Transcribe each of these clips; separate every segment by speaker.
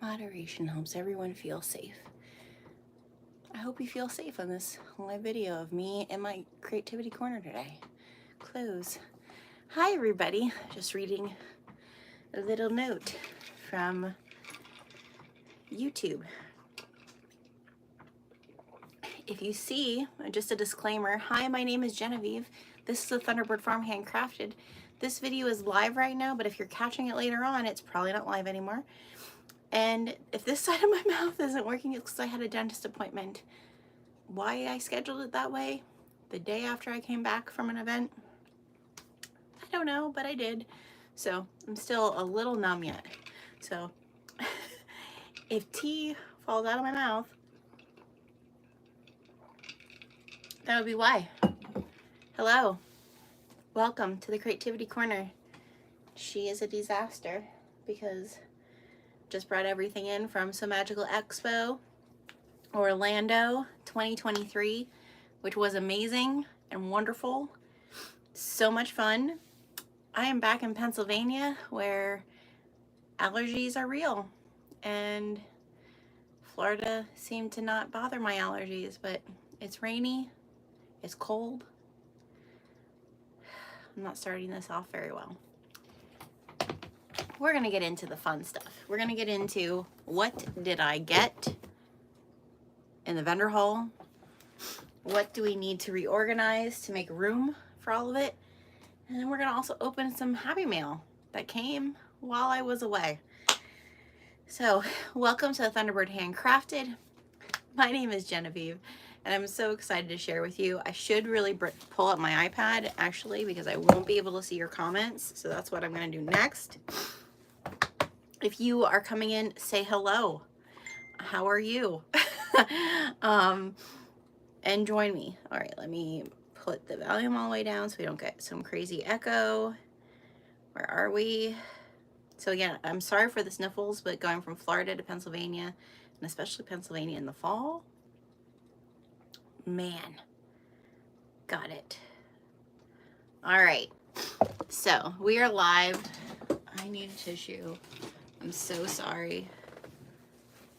Speaker 1: Moderation helps everyone feel safe. I hope you feel safe on this live video of me in my creativity corner today. Close. Hi everybody, just reading a little note from YouTube. If you see, just a disclaimer, hi, my name is Genevieve. This is the Thunderbird Farm Handcrafted. This video is live right now, but if you're catching it later on, it's probably not live anymore. And if this side of my mouth isn't working, it's because I had a dentist appointment. Why I scheduled it that way, the day after I came back from an event, I don't know, but I did. So I'm still a little numb yet. So if tea falls out of my mouth, that would be why. Hello, welcome to the Creativity Corner. She is a disaster because just brought everything in from So Magical Expo Orlando 2023, which was amazing and wonderful. So much fun. I am back in Pennsylvania where allergies are real, and Florida seemed to not bother my allergies, but it's rainy, it's cold. I'm not starting this off very well. We're gonna get into the fun stuff. We're gonna get into what did I get in the vendor hall? What do we need to reorganize to make room for all of it? And then we're gonna also open some Happy Mail that came while I was away. So welcome to the Thunderbird Handcrafted. My name is Genevieve and I'm so excited to share with you. I should really pull up my iPad actually because I won't be able to see your comments. So that's what I'm gonna do next. If you are coming in, say hello. How are you? And join me. All right, let me put the volume all the way down so we don't get some crazy echo. Where are we? So again, I'm sorry for the sniffles, but going from Florida to Pennsylvania, and especially Pennsylvania in the fall, man, got it. All right, so we are live. I need a tissue. I'm so sorry,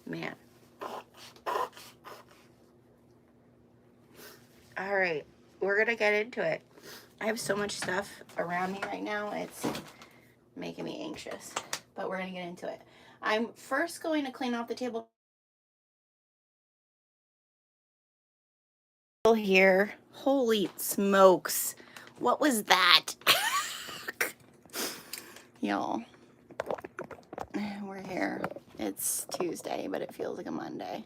Speaker 1: man. All right, we're gonna get into it. I have so much stuff around me right now, it's making me anxious, but we're gonna get into it. I'm first going to clean off the table here. Holy smokes, what was that? Y'all, we're here. It's Tuesday, but it feels like a Monday.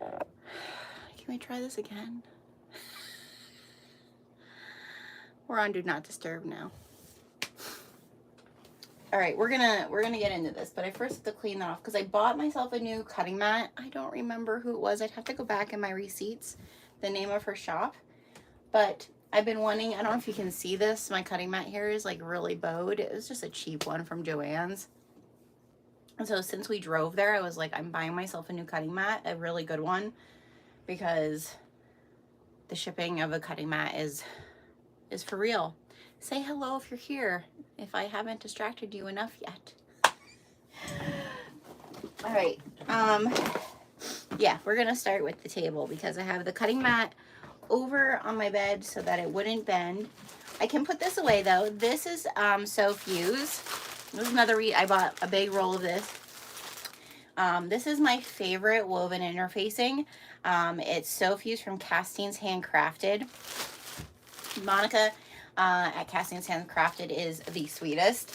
Speaker 1: Can we try this again? We're on Do Not Disturb now. All right, we're gonna get into this, but I first have to clean that off because I bought myself a new cutting mat. I don't remember who it was. I'd have to go back in my receipts, the name of her shop. But I've been wanting, I don't know if you can see this, my cutting mat here is like really bowed. It was just a cheap one from Joann's. And so since we drove there, I was like, I'm buying myself a new cutting mat, a really good one, because the shipping of a cutting mat is for real. Say hello if you're here, if I haven't distracted you enough yet. All right, yeah, we're gonna start with the table because I have the cutting mat over on my bed so that it wouldn't bend. I can put this away though. This is So Fuse. This is another I bought a big roll of this. This is my favorite woven interfacing. It's So Fuse from Castings Handcrafted. Monica at Castings Handcrafted is the sweetest.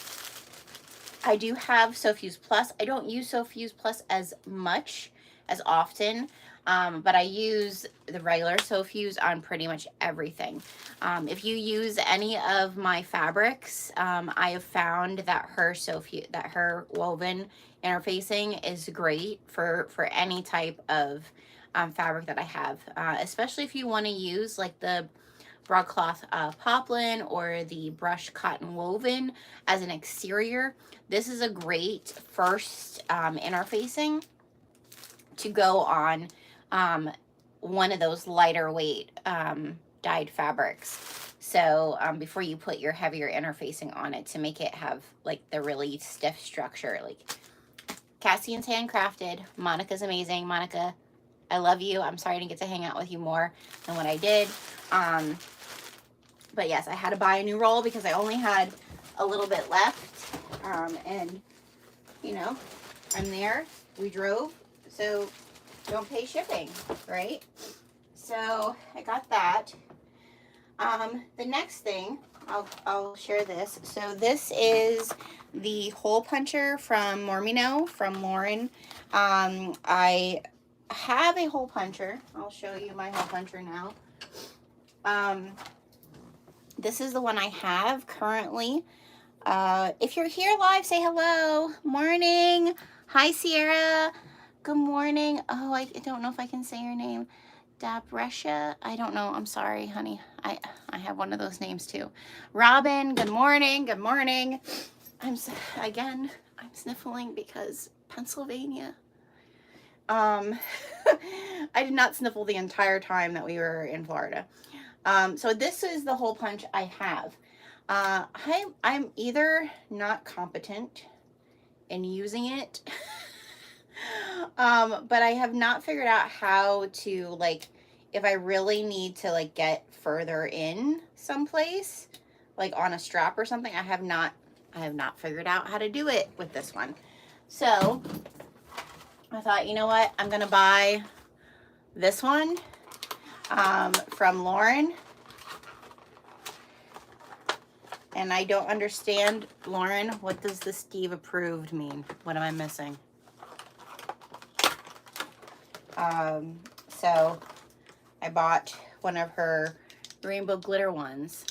Speaker 1: I do have So Fuse Plus. I don't use So Fuse Plus as often, but I use the regular So Fuse on pretty much everything. If you use any of my fabrics, I have found that her woven interfacing is great for any type of fabric that I have, especially if you want to use like the broadcloth poplin or the brushed cotton woven as an exterior. This is a great first interfacing to go on one of those lighter weight dyed fabrics. So before you put your heavier interfacing on it, to make it have like the really stiff structure, like Cassian's Handcrafted. Monica's amazing. Monica, I love you. I'm sorry I didn't get to hang out with you more than what I did. But yes, I had to buy a new roll because I only had a little bit left. And, you know, I'm there. We drove. So don't pay shipping, right? So I got that. The next thing, I'll share this. So this is the hole puncher from Mormino, from Lauren. I have a hole puncher. I'll show you my hole puncher now. This is the one I have currently. If you're here live, say hello. Morning. Hi, Sierra. Good morning. Oh, I don't know if I can say your name. Dabresha. I don't know. I'm sorry, honey. I have one of those names too. Robin. Good morning. Good morning. I'm sniffling because Pennsylvania. I did not sniffle the entire time that we were in Florida. So this is the hole punch I have. I'm either not competent in using it, but I have not figured out how to, like, if I really need to, like, get further in someplace, like on a strap or something. I have not figured out how to do it with this one. So I thought, you know what, I'm gonna buy this one from Lauren. And I don't understand, Lauren, what does the Steve approved mean? What am I missing? So I bought one of her rainbow glitter ones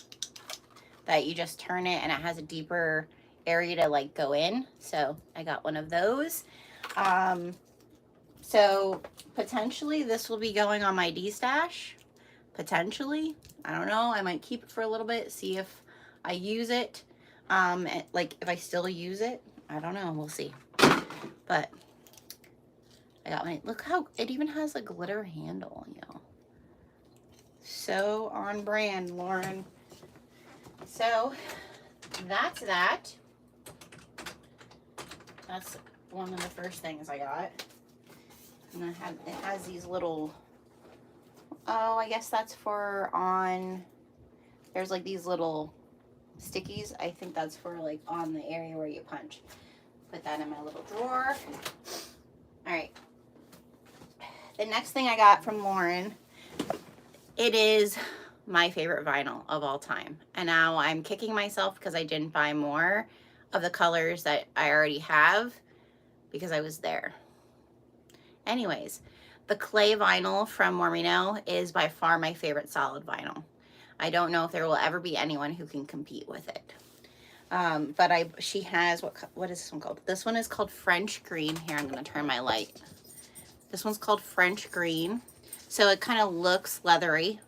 Speaker 1: that you just turn it and it has a deeper area to, like, go in. So I got one of those. So potentially this will be going on my D-stash. Potentially. I don't know. I might keep it for a little bit, see if I use it. Like, if I still use it. I don't know. We'll see. But I got my, look how it even has a glitter handle, you know. So on brand, Lauren. So that's that. That's one of the first things I got. And it has these little, oh, I guess that's for on, there's like these little stickies. I think that's for, like, on the area where you punch. Put that in my little drawer. All right. The next thing I got from Lauren, it is my favorite vinyl of all time. And now I'm kicking myself because I didn't buy more of the colors that I already have because I was there. Anyways, the clay vinyl from Mormino is by far my favorite solid vinyl. I don't know if there will ever be anyone who can compete with it. But she has, what is this one called? This one is called French Green. Here, I'm going to turn my light. This one's called French Green. So it kind of looks leathery.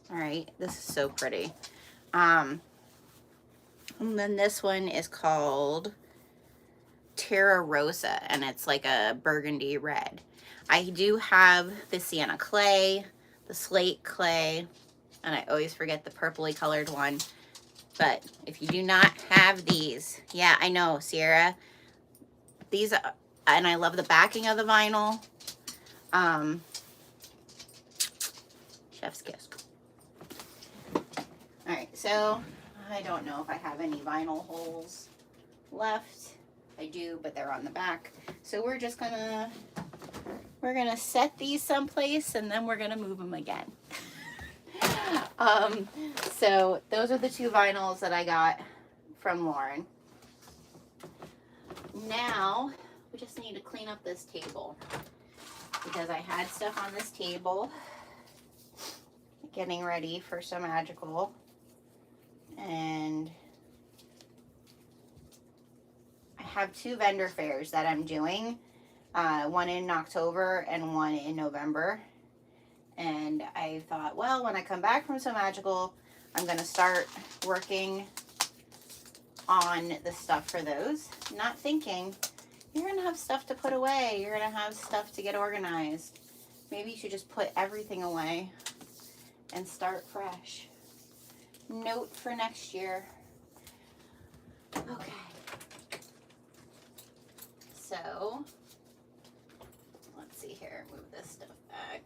Speaker 1: All right, this is so pretty. And then this one is called Terra Rosa, and it's like a burgundy red. I do have the sienna clay, the slate clay, and I always forget the purpley colored one. But if you do not have these, yeah, I know, Sierra. These, and I love the backing of the vinyl. Chef's kiss. All right, so I don't know if I have any vinyl holes left. I do, but they're on the back. So we're just gonna, set these someplace and then we're gonna move them again. So those are the two vinyls that I got from Lauren. Now we just need to clean up this table because I had stuff on this table getting ready for So Magical, and I have two vendor fairs that I'm doing, one in October and one in November. And I thought, well, when I come back from So Magical, I'm going to start working on the stuff for those. Not thinking, you're going to have stuff to put away. You're going to have stuff to get organized. Maybe you should just put everything away and start fresh. Note for next year. Okay. So see here, move this stuff back.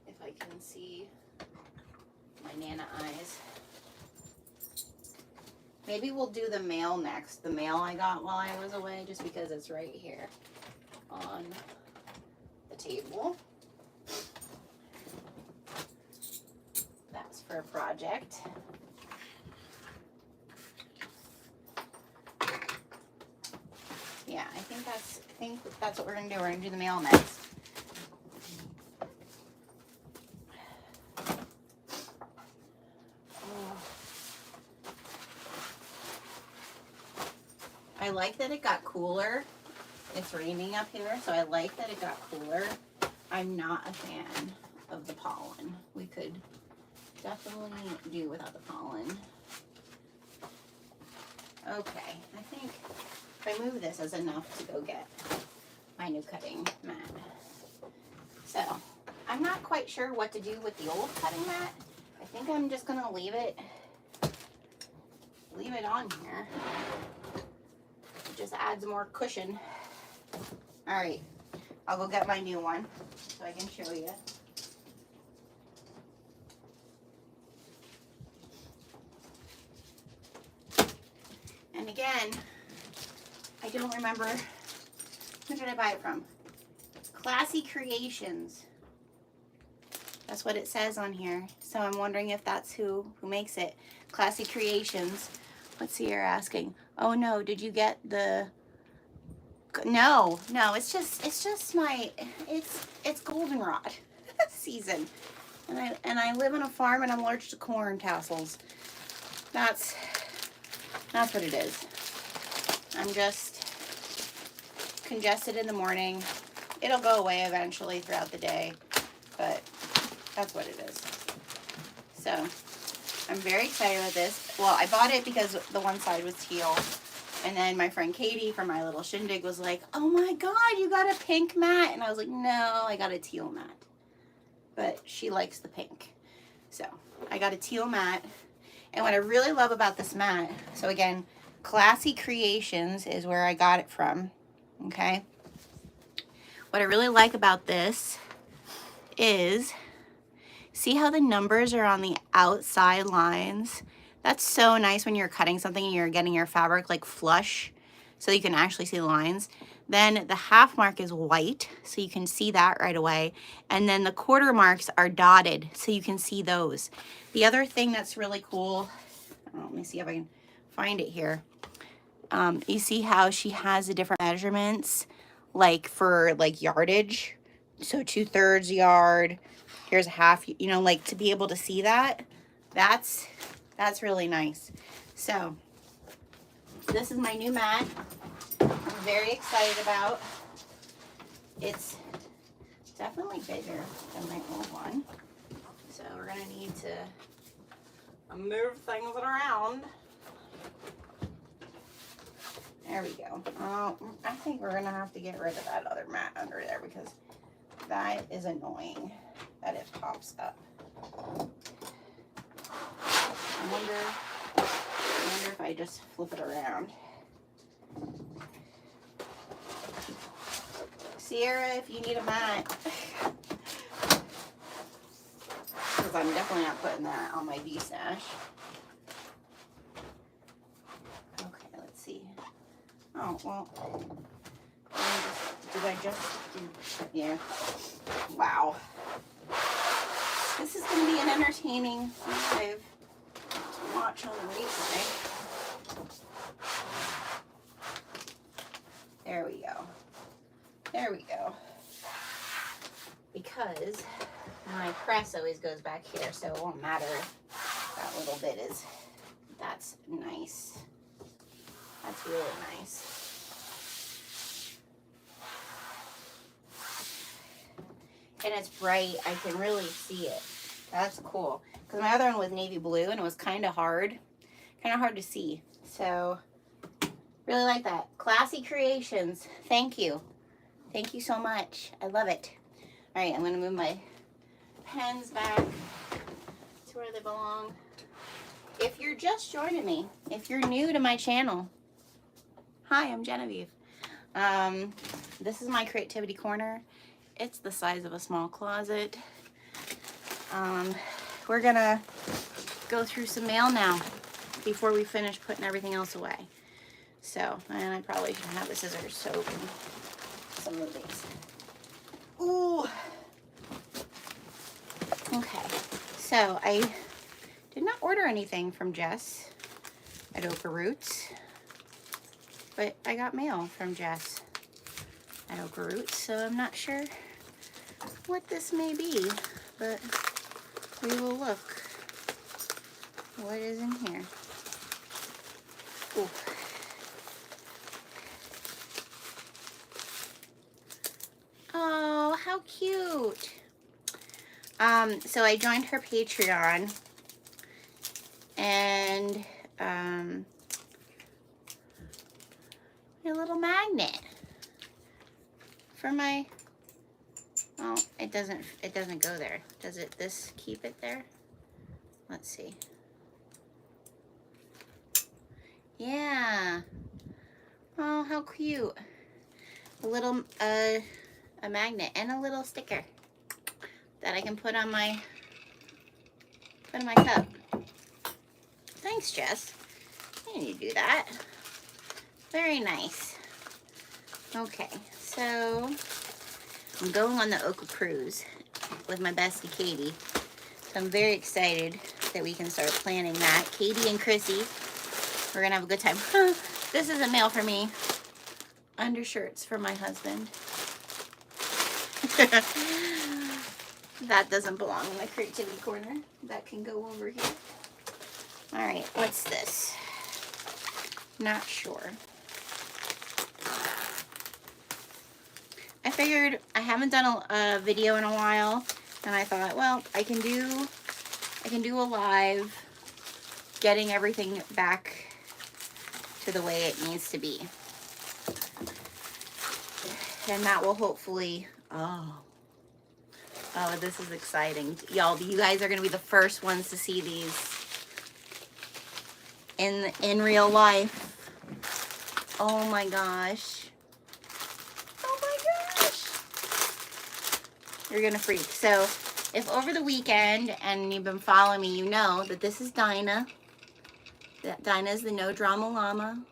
Speaker 1: If I can see my Nana eyes. Maybe we'll do the mail next. The mail I got while I was away, just because it's right here on the table. That's for a project. Yeah, I think that's what we're gonna do. We're gonna do the mail next. I like that it got cooler. It's raining up here, so I like that it got cooler. I'm not a fan of the pollen. We could definitely do without the pollen. Okay, I think if I move this as enough to go get my new cutting mat. So, I'm not quite sure what to do with the old cutting mat. I think I'm just gonna leave it on here. It just adds more cushion. All right, I'll go get my new one so I can show you. And again, I don't remember, who did I buy it from? Classy Creations. That's what it says on here. So I'm wondering if that's who makes it. Classy Creations. Let's see, you're asking. Oh no, did you get the... No, it's just my, it's goldenrod season. And I live on a farm and I'm allergic to corn tassels. That's what it is. I'm just congested in the morning. It'll go away eventually throughout the day, but that's what it is. So I'm very excited with this. Well, I bought it because the one side was teal. And then my friend Katie from my little shindig was like, oh my God, you got a pink mat. And I was like, no, I got a teal mat. But she likes the pink. So I got a teal mat. And what I really love about this mat, so again, Classy Creations is where I got it from, okay? What I really like about this is, see how the numbers are on the outside lines? That's so nice when you're cutting something and you're getting your fabric like flush so you can actually see the lines. Then the half mark is white, so you can see that right away. And then the quarter marks are dotted, so you can see those. The other thing that's really cool, let me see if I can find it here. You see how she has the different measurements, like for like yardage. So 2/3 yard, here's a half, you know, like to be able to see that, that's really nice. So this is my new mat. I'm very excited about. It's definitely bigger than my old one. So we're gonna need to move things around. There we go. I think we're gonna have to get rid of that other mat under there because that is annoying that it pops up. I wonder if I just flip it around. Sierra, if you need a mat. Because I'm definitely not putting that on my D-stash. Okay, let's see. Oh, well. Did I just do, yeah. Wow. This is going to be an entertaining live to watch on the replay. There we go. There we go. Because my press always goes back here, so it won't matter if that little bit is, that's nice. That's really nice. And it's bright, I can really see it. That's cool. Because my other one was navy blue and it was kind of hard to see. So, really like that. Classy Creations, thank you. Thank you so much. I love it. All right, I'm going to move my pens back to where they belong. If you're just joining me, if you're new to my channel, hi, I'm Genevieve. this is my creativity corner. It's the size of a small closet. We're gonna go through some mail now before we finish putting everything else away. So, and I probably should have the scissors to open some of these. Ooh. Okay, so I did not order anything from Jess at Oka Roots, but I got mail from Jess at Oka Roots, so I'm not sure what this may be, but we will look what is in here. Ooh. Oh, how cute. So I joined her Patreon, and a little magnet for my, oh, it doesn't go there. Does it, this keep it there? Let's see. Yeah. Oh, how cute. A little, a magnet and a little sticker that I can put on my, cup. Thanks, Jess. I need to do that. Very nice. Okay, so I'm going on the Oka cruise with my bestie Katie. So I'm very excited that we can start planning that. Katie and Chrissy, we're gonna have a good time. This isn't mail for me. Undershirts for my husband. That doesn't belong in the creativity corner. That can go over here. All right, what's this? Not sure. I figured I haven't done a video in a while, and I thought, well, I can do a live, getting everything back to the way it needs to be, and that will hopefully. Oh, this is exciting, y'all. You guys are gonna be the first ones to see these in real life. Oh my gosh. Oh my gosh. You're gonna freak. So if over the weekend and you've been following me, you know that this is Dinah. That Dinah is the No Drama Llama,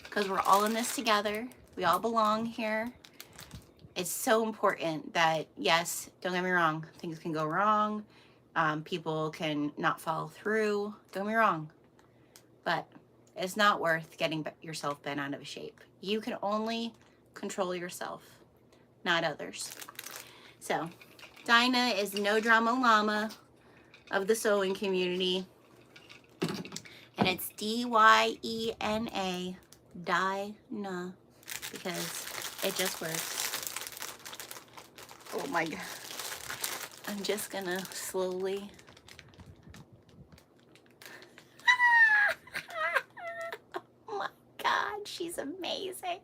Speaker 1: because we're all in this together. We all belong here. It's so important that, yes, don't get me wrong, things can go wrong. People can not follow through. Don't get me wrong. But it's not worth getting yourself bent out of shape. You can only control yourself, not others. So, Dinah is No Drama Llama of the sewing community. And it's D-Y-E-N-A, Dinah, because it just works. Oh my God. I'm just gonna slowly. Oh my God, she's amazing.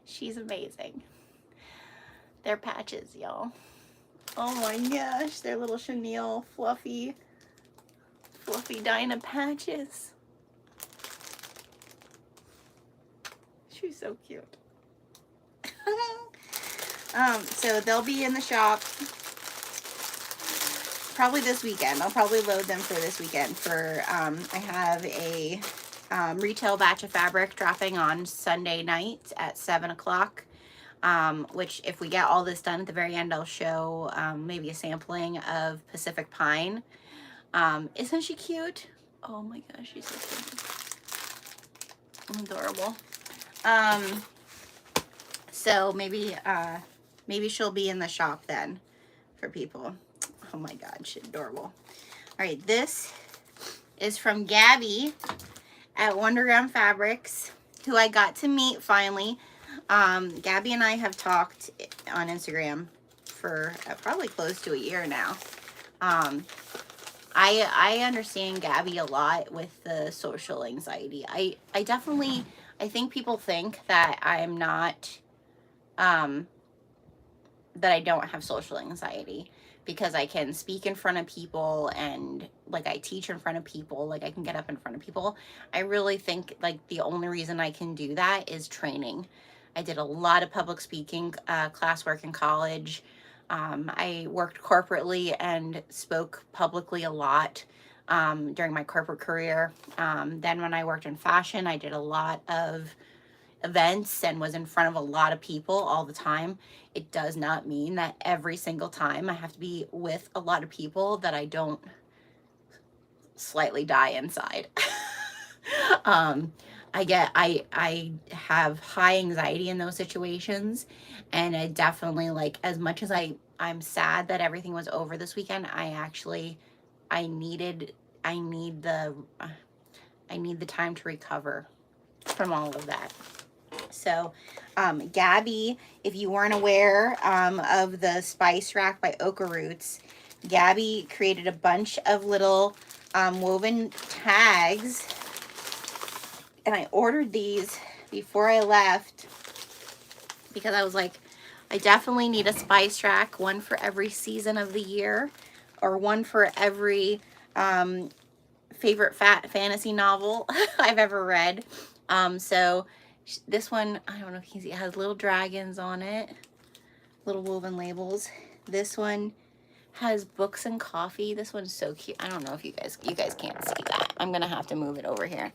Speaker 1: She's amazing. They're patches, y'all. Oh my gosh, they're little chenille, fluffy Dinah patches. She's so cute. So they'll be in the shop probably this weekend. I'll probably load them for this weekend. I have a retail batch of fabric dropping on Sunday night at 7 o'clock. Which if we get all this done at the very end, I'll show maybe a sampling of Pacific Pine. Isn't she cute? Oh my gosh, she's so cute. Adorable. So maybe she'll be in the shop then for people. Oh my God, she's adorable. All right, this is from Gabby at Wonderground Fabrics, who I got to meet finally. Gabby and I have talked on Instagram for probably close to a year now. I understand Gabby a lot with the social anxiety. I think people think that I'm not, that I don't have social anxiety, because I can speak in front of people, and like I teach in front of people, like I can get up in front of people. I really think like the only reason I can do that is training. I did a lot of public speaking classwork in college. I worked corporately and spoke publicly a lot during my corporate career. Then when I worked in fashion, I did a lot of events and was in front of a lot of people all the time. It does not mean that every single time I have to be with a lot of people that I don't slightly die inside. I have high anxiety in those situations, and I definitely, like, as much as I'm sad that everything was over this weekend, I need the time to recover from all of that. So, Gabby, if you weren't aware of the Spice Rack by Oka Roots, Gabby created a bunch of little woven tags, and I ordered these before I left because I was like, I definitely need a Spice Rack, one for every season of the year, or one for every favorite fantasy novel I've ever read. So this one, I don't know if you can see, it has little dragons on it, little woven labels. This one has books and coffee. This one's so cute. I don't know if you guys can't see that. I'm gonna have to move it over here.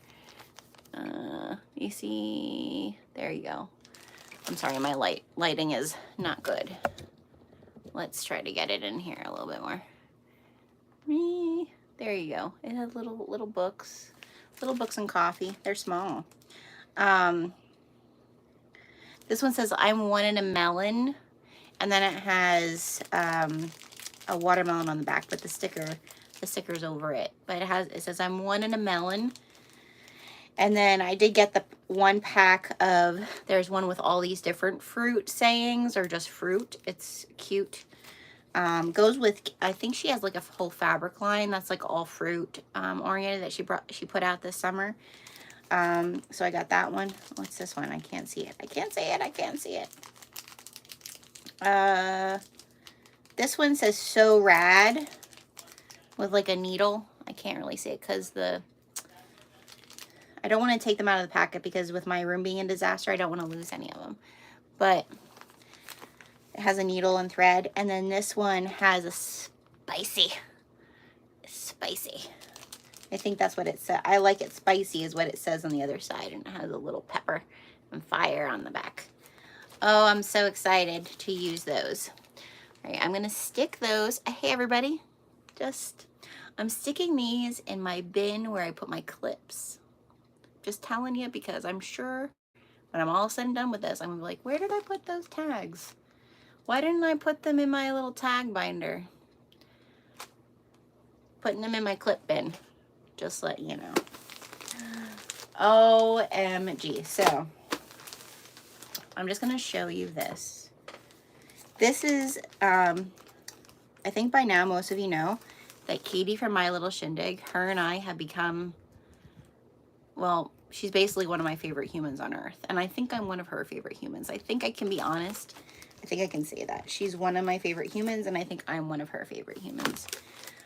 Speaker 1: You see, there you go. I'm sorry, my lighting is not good. Let's try to get it in here a little bit more. There you go. It has little books and coffee. They're small. This one says, I'm one in a melon. And then it has a watermelon on the back, but the sticker's over it. But it says, I'm one in a melon. And then I did get the one pack of, there's one with all these different fruit sayings, or just fruit. It's cute. Goes with, I think she has like a whole fabric line that's like all fruit oriented that she put out this summer. So I got that one. What's this one? I can't see it. I can't see it. This one says so rad with like a needle. I can't really see it because I don't want to take them out of the packet, because with my room being a disaster, I don't want to lose any of them. But it has a needle and thread. And then this one has a spicy. I think that's what it said. I like it spicy is what it says on the other side. And it has a little pepper and fire on the back. Oh, I'm so excited to use those. All right, I'm going to stick those. Hey, everybody. I'm sticking these in my bin where I put my clips. Just telling you, because I'm sure when I'm all said and done with this, I'm gonna be like, where did I put those tags? Why didn't I put them in my little tag binder? Putting them in my clip bin. Just let you know. OMG. So, I'm just gonna show you this. This is, I think by now most of you know that Katie from My Little Shindig, her and I have become, well, she's basically one of my favorite humans on earth. And I think I'm one of her favorite humans. I think I can be honest. I think I can say that. She's one of my favorite humans, and I think I'm one of her favorite humans.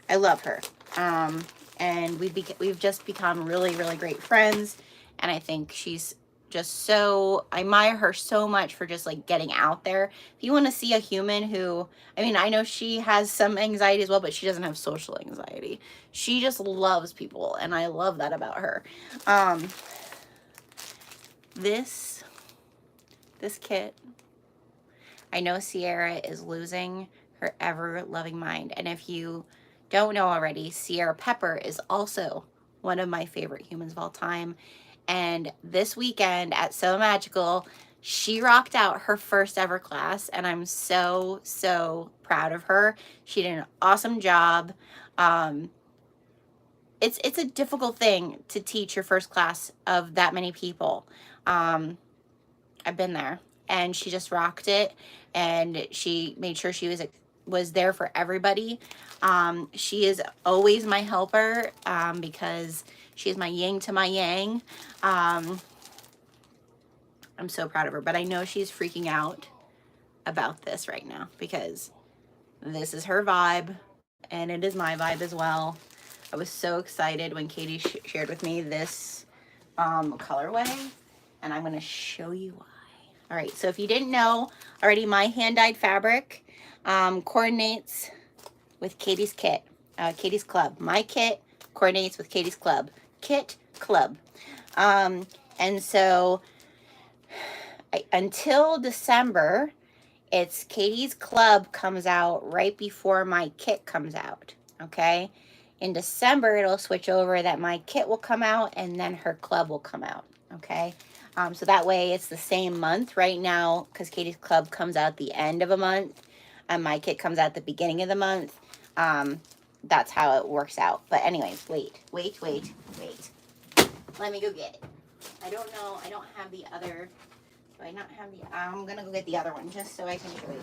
Speaker 1: I love her. And we've just become really, really great friends. And I think she's just so, I admire her so much for just like getting out there. If you want to see a human who, I mean, I know she has some anxiety as well, but she doesn't have social anxiety. She just loves people, and I love that about her. This kit, I know Sierra is losing her ever-loving mind. And if you don't know already, Sierra Pepper is also one of my favorite humans of all time. And this weekend at So Magical, she rocked out her first ever class, and I'm so, so proud of her. She did an awesome job. It's a difficult thing to teach your first class of that many people. I've been there, and she just rocked it, and she made sure she was there for everybody. She is always my helper, because she is my yin to my yang. I'm so proud of her, but I know she's freaking out about this right now, because This is her vibe, and it is my vibe as well. I was so excited when Katie shared with me this colorway, and I'm going to show you why. All right, so if you didn't know already, my hand-dyed fabric coordinates with Katie's kit, Katie's club. My kit coordinates with Katie's club. Kit club. And so until December, it's Katie's club comes out right before my kit comes out, okay? In December, it'll switch over that my kit will come out and then her club will come out, okay? So that way it's the same month right now, because Katie's club comes out the end of a month and my kit comes out the beginning of the month. That's how it works out. But anyways, wait. Let me go get it. I don't know. I don't have the other. Do I not have the? I'm gonna go get the other one just so I can show you.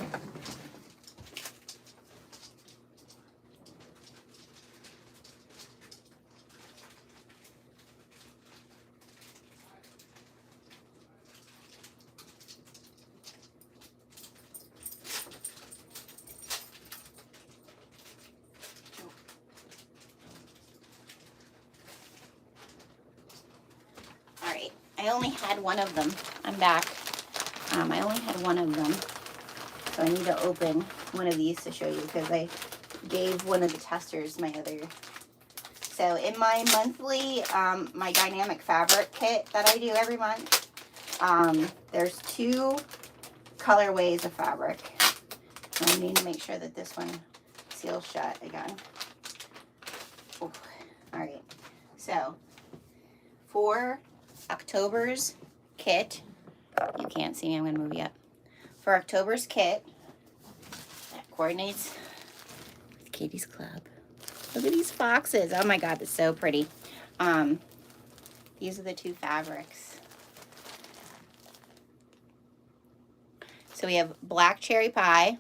Speaker 1: All right. I only had one of them. I'm back. I only had one of them, so I need to open one of these to show you because I gave one of the testers my other. So in my monthly, my dynamic fabric kit that I do every month, there's 2 colorways of fabric. So I need to make sure that this one seals shut again. Ooh. All right. So for October's kit, you can't see me, I'm going to move you up. For October's kit, that coordinates with Katie's club. Look at these foxes. Oh my God, that's so pretty. These are the 2 fabrics. So we have black cherry pie,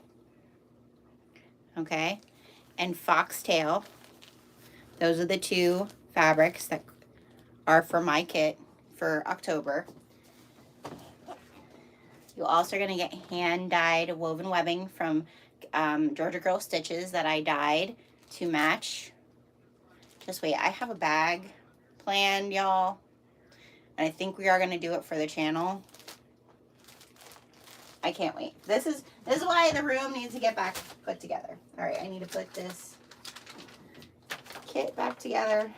Speaker 1: okay, and foxtail. Those are the 2 fabrics that are for my kit for October. You also are going to get hand-dyed woven webbing from Georgia Girl Stitches that I dyed to match. Just wait, I have a bag planned, y'all, and I think we are going to do it for the channel. I can't wait. This is why the room needs to get back put together. All right, I need to put this kit back together.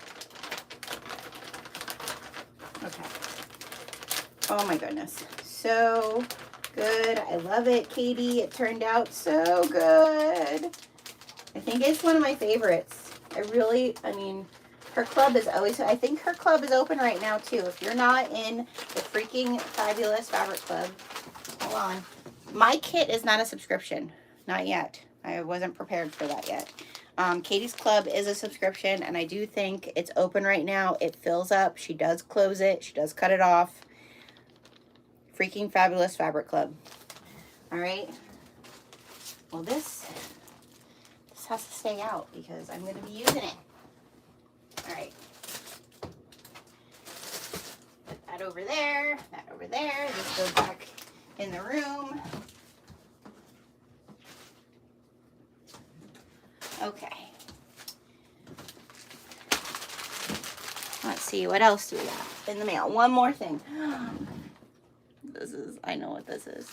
Speaker 1: Okay. Oh my goodness. So good. I love it, Katie. It turned out so good. I think it's one of my favorites. I mean, her club is always, I think her club is open right now too. If you're not in the freaking fabulous fabric club, hold on. My kit is not a subscription. Not yet. I wasn't prepared for that yet. Katie's club is a subscription, and I do think it's open right now. It fills up. She does close it. She does cut it off. Freaking fabulous fabric club. All right. Well, this has to stay out because I'm going to be using it. All right. Put that over there. That over there. This goes back in the room. Okay. Let's see, what else do we got in the mail? One more thing. I know what this is.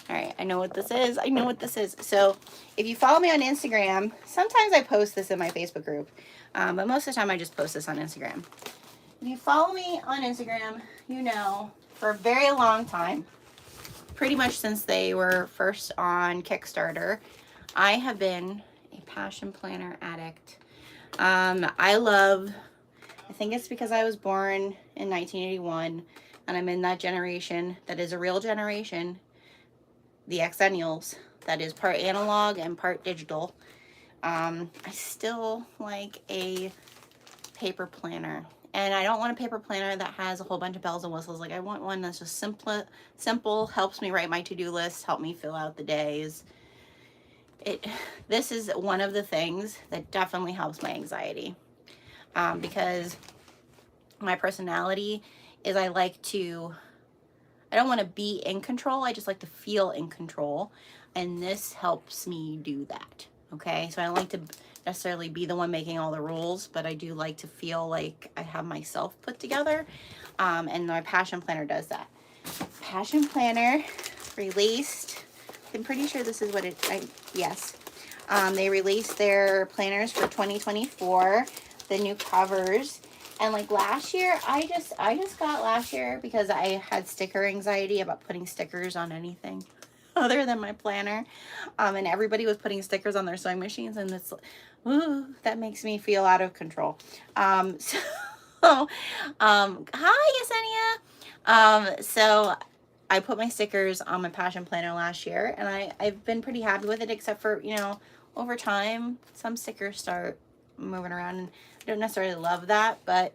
Speaker 1: All right, I know what this is. I know what this is. So if you follow me on Instagram, sometimes I post this in my Facebook group, but most of the time I just post this on Instagram. If you follow me on Instagram, you know for a very long time, pretty much since they were first on Kickstarter, I have been a passion planner addict. I think it's because I was born in 1981 and I'm in that generation that is a real generation, the Xennials, that is part analog and part digital. I still like a paper planner, and I don't want a paper planner that has a whole bunch of bells and whistles. Like, I want one that's just simple, helps me write my to-do list, help me fill out the days. This is one of the things that definitely helps my anxiety, because my personality is I don't want to be in control. I just like to feel in control. and this helps me do that. Okay, so I don't like to necessarily be the one making all the rules, but I do like to feel like I have myself put together, and my Passion Planner does that. Passion Planner released, I'm pretty sure this is what yes. They released their planners for 2024, the new covers. And like last year, I just got last year because I had sticker anxiety about putting stickers on anything other than my planner. And everybody was putting stickers on their sewing machines, and it's, ooh, that makes me feel out of control. Hi, Yesenia. So I put my stickers on my Passion Planner last year, and I've been pretty happy with it, except for, you know, over time, some stickers start moving around, and I don't necessarily love that, but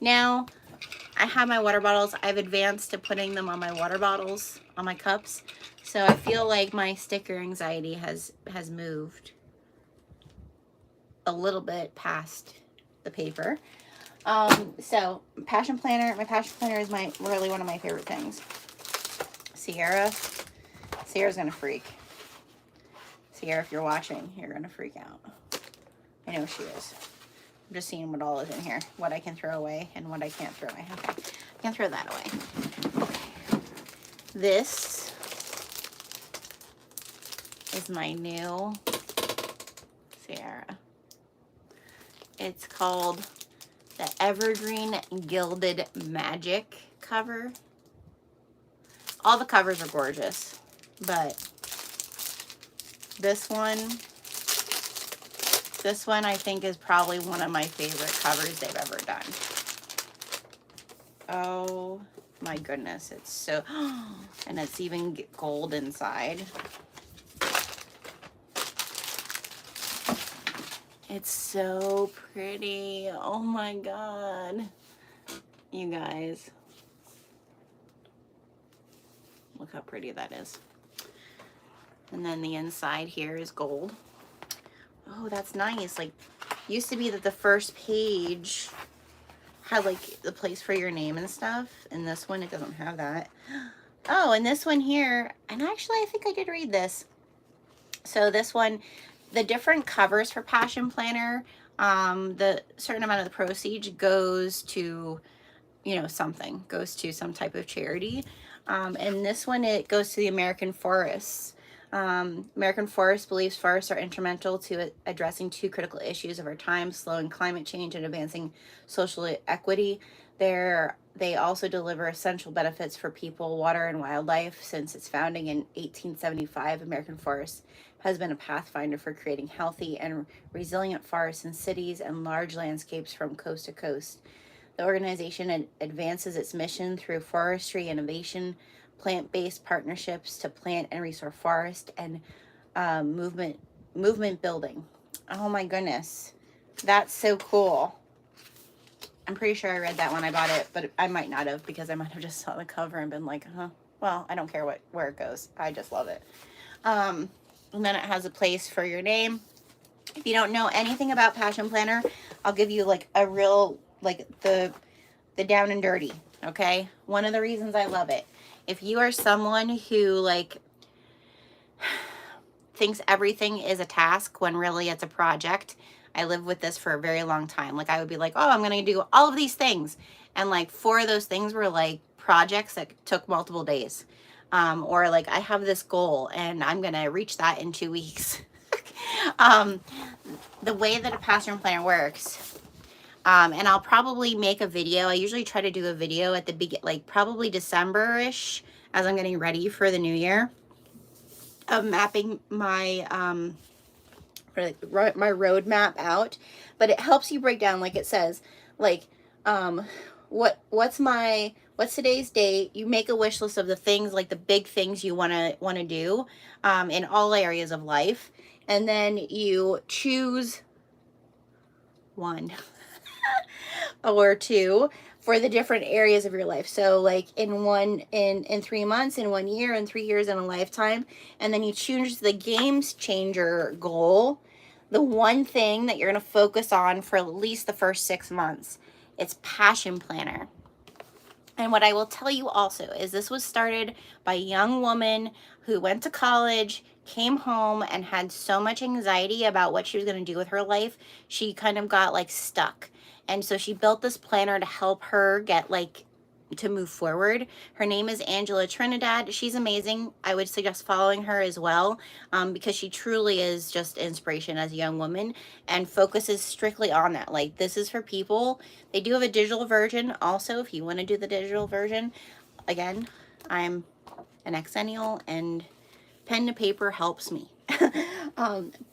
Speaker 1: now I have my water bottles. I've advanced to putting them on my water bottles, on my cups, so I feel like my sticker anxiety has moved a little bit past the paper. So my Passion Planner is really one of my favorite things. Sierra's gonna freak. Sierra, if you're watching, you're gonna freak out. I know she is. I'm just seeing what all is in here, what I can throw away and what I can't throw away. Okay, I can throw that away. Okay, this is my new Sierra. It's called the Evergreen Gilded Magic cover. All the covers are gorgeous, but this one I think is probably one of my favorite covers they've ever done. Oh my goodness, it's so, and it's even gold inside. It's so pretty. Oh my God. You guys. Look how pretty that is. And then the inside here is gold. Oh, that's nice. Like, used to be that the first page had like the place for your name and stuff. And this one, it doesn't have that. Oh, and this one here, and actually I think I did read this. So this one, the different covers for Passion Planner, the certain amount of the proceeds goes to, you know, goes to some type of charity. And this one, it goes to the American Forests. American Forest believes forests are instrumental to addressing two critical issues of our time: slowing climate change and advancing social equity. They also deliver essential benefits for people, water, and wildlife. Since its founding in 1875, American Forest has been a pathfinder for creating healthy and resilient forests in cities and large landscapes from coast to coast. The organization advances its mission through forestry innovation, plant-based partnerships to plant and restore forest, and movement building. Oh my goodness, that's so cool. I'm pretty sure I read that when I bought it, but I might not have, because I might have just saw the cover and been like, huh, well, I don't care where it goes. I just love it. And then it has a place for your name. If you don't know anything about Passion Planner, I'll give you like a real, like the down and dirty, okay? One of the reasons I love it. If you are someone who like thinks everything is a task when really it's a project, I lived with this for a very long time. Like, I would be like, oh, I'm going to do all of these things. And like 4 of those things were like projects that took multiple days. Or like, I have this goal and I'm going to reach that in 2 weeks. The way that a Passion Planner works, and I'll probably make a video. I usually try to do a video at the beginning, like probably December-ish, as I'm getting ready for the new year, of mapping my my roadmap out. But it helps you break down, like it says, like what's today's date. You make a wish list of the things, like the big things you want to do in all areas of life, and then you choose one or 2 for the different areas of your life. So like in 3 months, in 1 year, in 3 years, in a lifetime. And then you choose the games changer goal, the one thing that you're going to focus on for at least the first 6 months. It's Passion Planner. And what I will tell you also is this was started by a young woman who went to college, came home, and had so much anxiety about what she was going to do with her life. She kind of got like stuck. And so she built this planner to help her get like to move forward. Her name is Angela Trinidad. She's amazing. I would suggest following her as well, because she truly is just inspiration as a young woman and focuses strictly on that. Like, this is for people. They do have a digital version also if you want to do the digital version. Again, I'm an exennial and pen to paper helps me.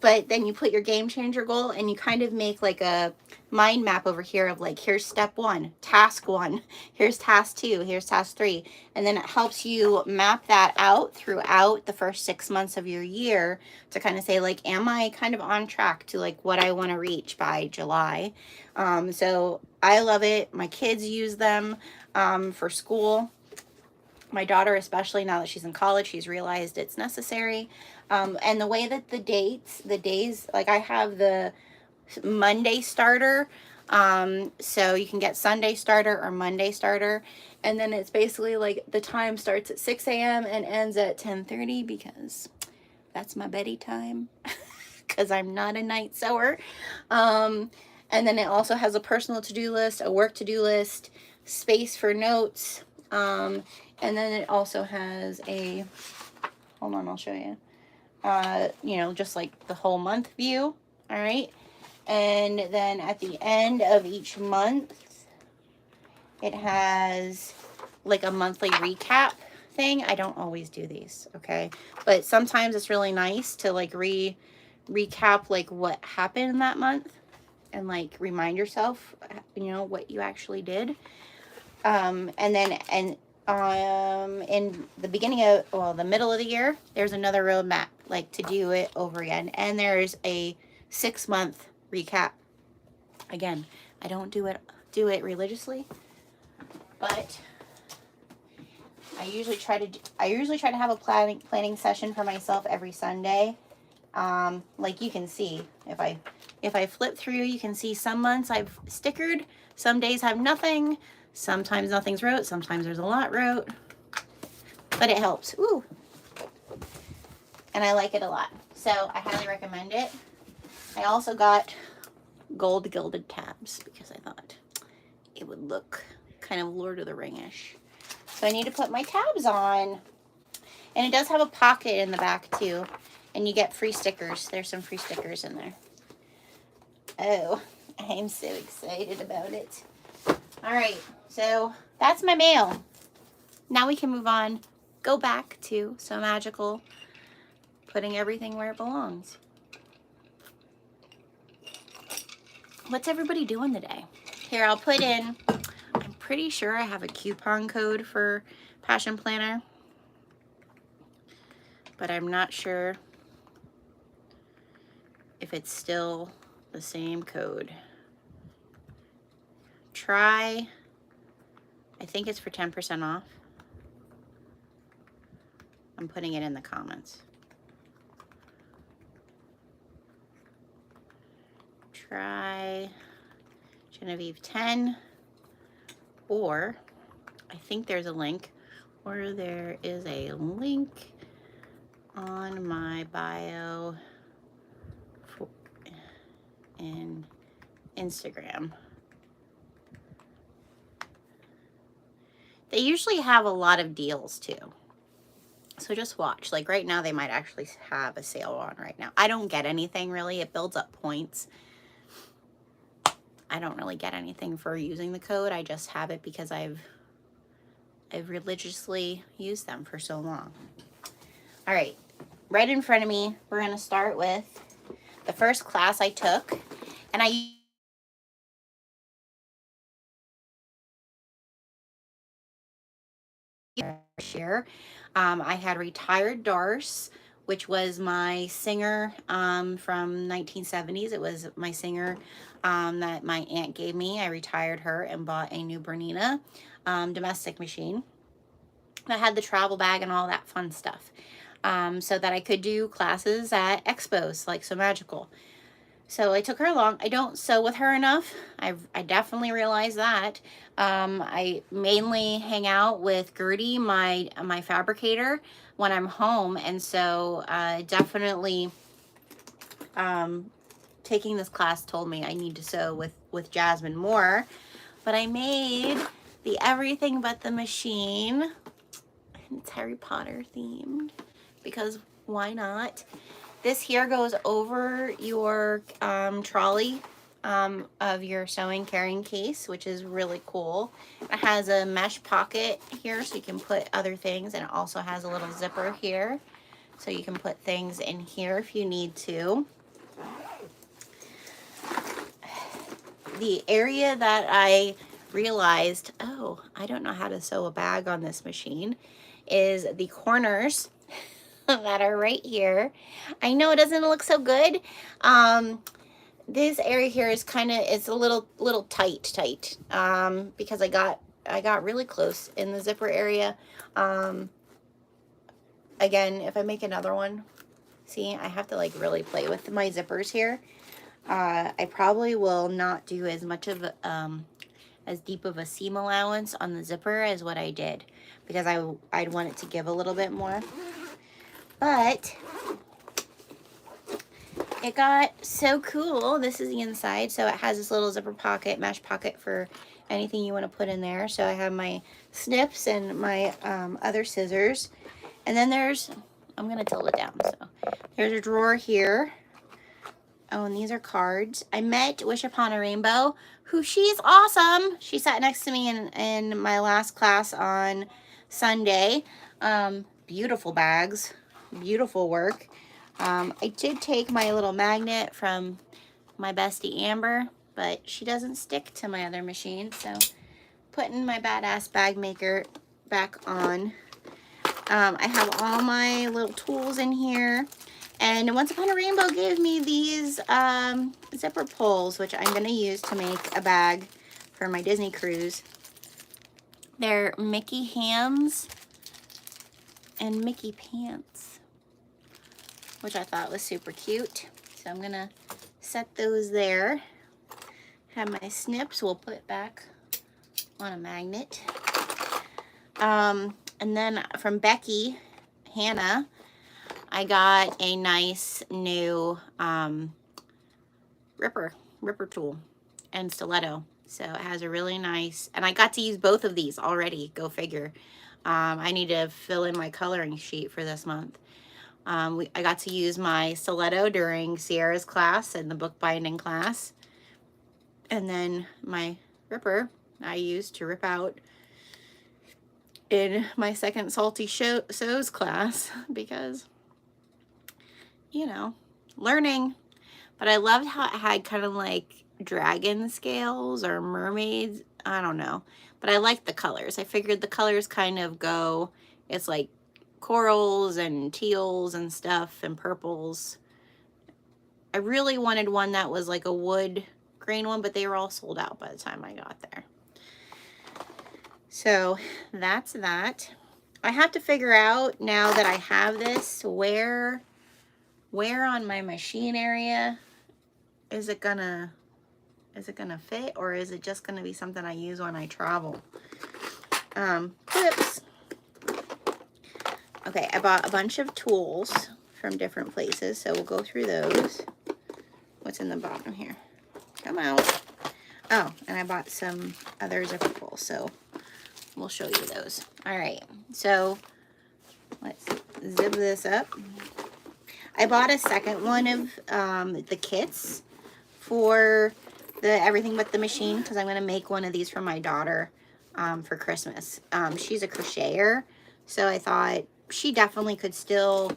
Speaker 1: But then you put your game changer goal and you kind of make like a mind map over here of like, here's step 1, task 1, here's task 2, here's task 3. And then it helps you map that out throughout the first 6 months of your year to kind of say like, am I kind of on track to like what I want to reach by July? So I love it. My kids use them for school. My daughter, especially now that she's in college, she's realized it's necessary. And the way that the days, like I have the Monday starter. So you can get Sunday starter or Monday starter. And then it's basically like the time starts at 6 a.m. and ends at 10:30 because that's my bedtime because I'm not a night sewer. And then it also has a personal to-do list, a work to-do list, space for notes. And then it also has a, hold on, I'll show you. You know, just like the whole month view. All right. And then at the end of each month, it has like a monthly recap thing. I don't always do these, okay? But sometimes it's really nice to like recap like what happened in that month and like remind yourself, you know, what you actually did. And then, in the beginning of, well, the middle of the year, there's another roadmap, like to do it over again. And there's a 6-month recap. Again, I don't do it religiously, but I usually try to have a planning session for myself every Sunday. Like you can see, if I flip through, you can see some months I've stickered, some days have nothing, sometimes nothing's wrote, sometimes there's a lot wrote, but it helps. Ooh. And I like it a lot. So I highly recommend it. I also got gold gilded tabs because I thought it would look kind of Lord of the Ring-ish. So I need to put my tabs on. And it does have a pocket in the back too. And you get free stickers. There's some free stickers in there. Oh, I'm so excited about it. All right, so that's my mail. Now we can move on. Go back to So Magical, putting everything where it belongs. What's everybody doing today? Here, I'll put in, I'm pretty sure I have a coupon code for Passion Planner, but I'm not sure if it's still the same code. I think it's for 10% off. I'm putting it in the comments. Try Genavieve 10, or I think there's a link, or there is a link on my bio in Instagram. They usually have a lot of deals too. So just watch. Like right now, they might actually have a sale on right now. I don't get anything really. It builds up points. I don't really get anything for using the code. I just have it because I've religiously used them for so long. All right, right in front of me, we're going to start with the first class I took. And I year, I had retired Darce, which was my singer from 1970s. It was my singer that my aunt gave me. I retired her and bought a new Bernina domestic machine that had the travel bag and all that fun stuff, so that I could do classes at expos like So Magical. So I took her along. I don't sew with her enough. I definitely realized that. I mainly hang out with Gertie, my fabricator, when I'm home, and so definitely taking this class told me I need to sew with Jasmine more. But I made the Everything But the Machine. It's Harry Potter themed because why not? This here goes over your trolley of your sewing carrying case, which is really cool. It has a mesh pocket here so you can put other things, and it also has a little zipper here so you can put things in here if you need to. The area that I realized, oh, I don't know how to sew a bag on this machine, is the corners that are right here. I know it doesn't look so good. This area here is it's a little tight because I got really close in the zipper area. Again, if I make another one, see, I have to like really play with my zippers here. I probably will not do as much of as deep of a seam allowance on the zipper as what I did, because I'd want it to give a little bit more. But it got so cool. This is the inside, so it has this little zipper pocket, mesh pocket for anything you want to put in there. So I have my snips and my other scissors, and then I'm gonna tilt it down. So there's a drawer here. Oh, and these are cards. I met Wish Upon a Rainbow, who she's awesome. She sat next to me in my last class on Sunday. Beautiful bags, beautiful work. I did take my little magnet from my bestie Amber, but she doesn't stick to my other machine, so putting my badass bag maker back on. I have all my little tools in here. And Once Upon a Rainbow gave me these zipper pulls, which I'm going to use to make a bag for my Disney cruise. They're Mickey hands and Mickey pants, which I thought was super cute. So I'm going to set those there. Have my snips. We'll put back on a magnet. And then from Becky, Hannah, I got a nice new ripper tool and stiletto. So it has a really nice, and I got to use both of these already, go figure. I need to fill in my coloring sheet for this month. I got to use my stiletto during Sierra's class and the bookbinding class. And then my ripper I used to rip out in my second Salty Sews class because, you know, learning. But I loved how it had kind of like dragon scales or mermaids. I don't know. But I liked the colors. I figured the colors kind of go, it's like corals and teals and stuff and purples. I really wanted one that was like a wood grain one, but they were all sold out by the time I got there. So that's that. I have to figure out now that I have this, where on my machine area is it gonna fit, or is it just gonna be something I use when I travel? Clips. Okay, I bought a bunch of tools from different places, so we'll go through those. What's in the bottom here? Come out. Oh, and I bought some other zipper pulls, so we'll show you those. All right, so let's zip this up. I bought a second one of the kits for the Everything But the Machine because I'm going to make one of these for my daughter for Christmas. She's a crocheter, so I thought she definitely could still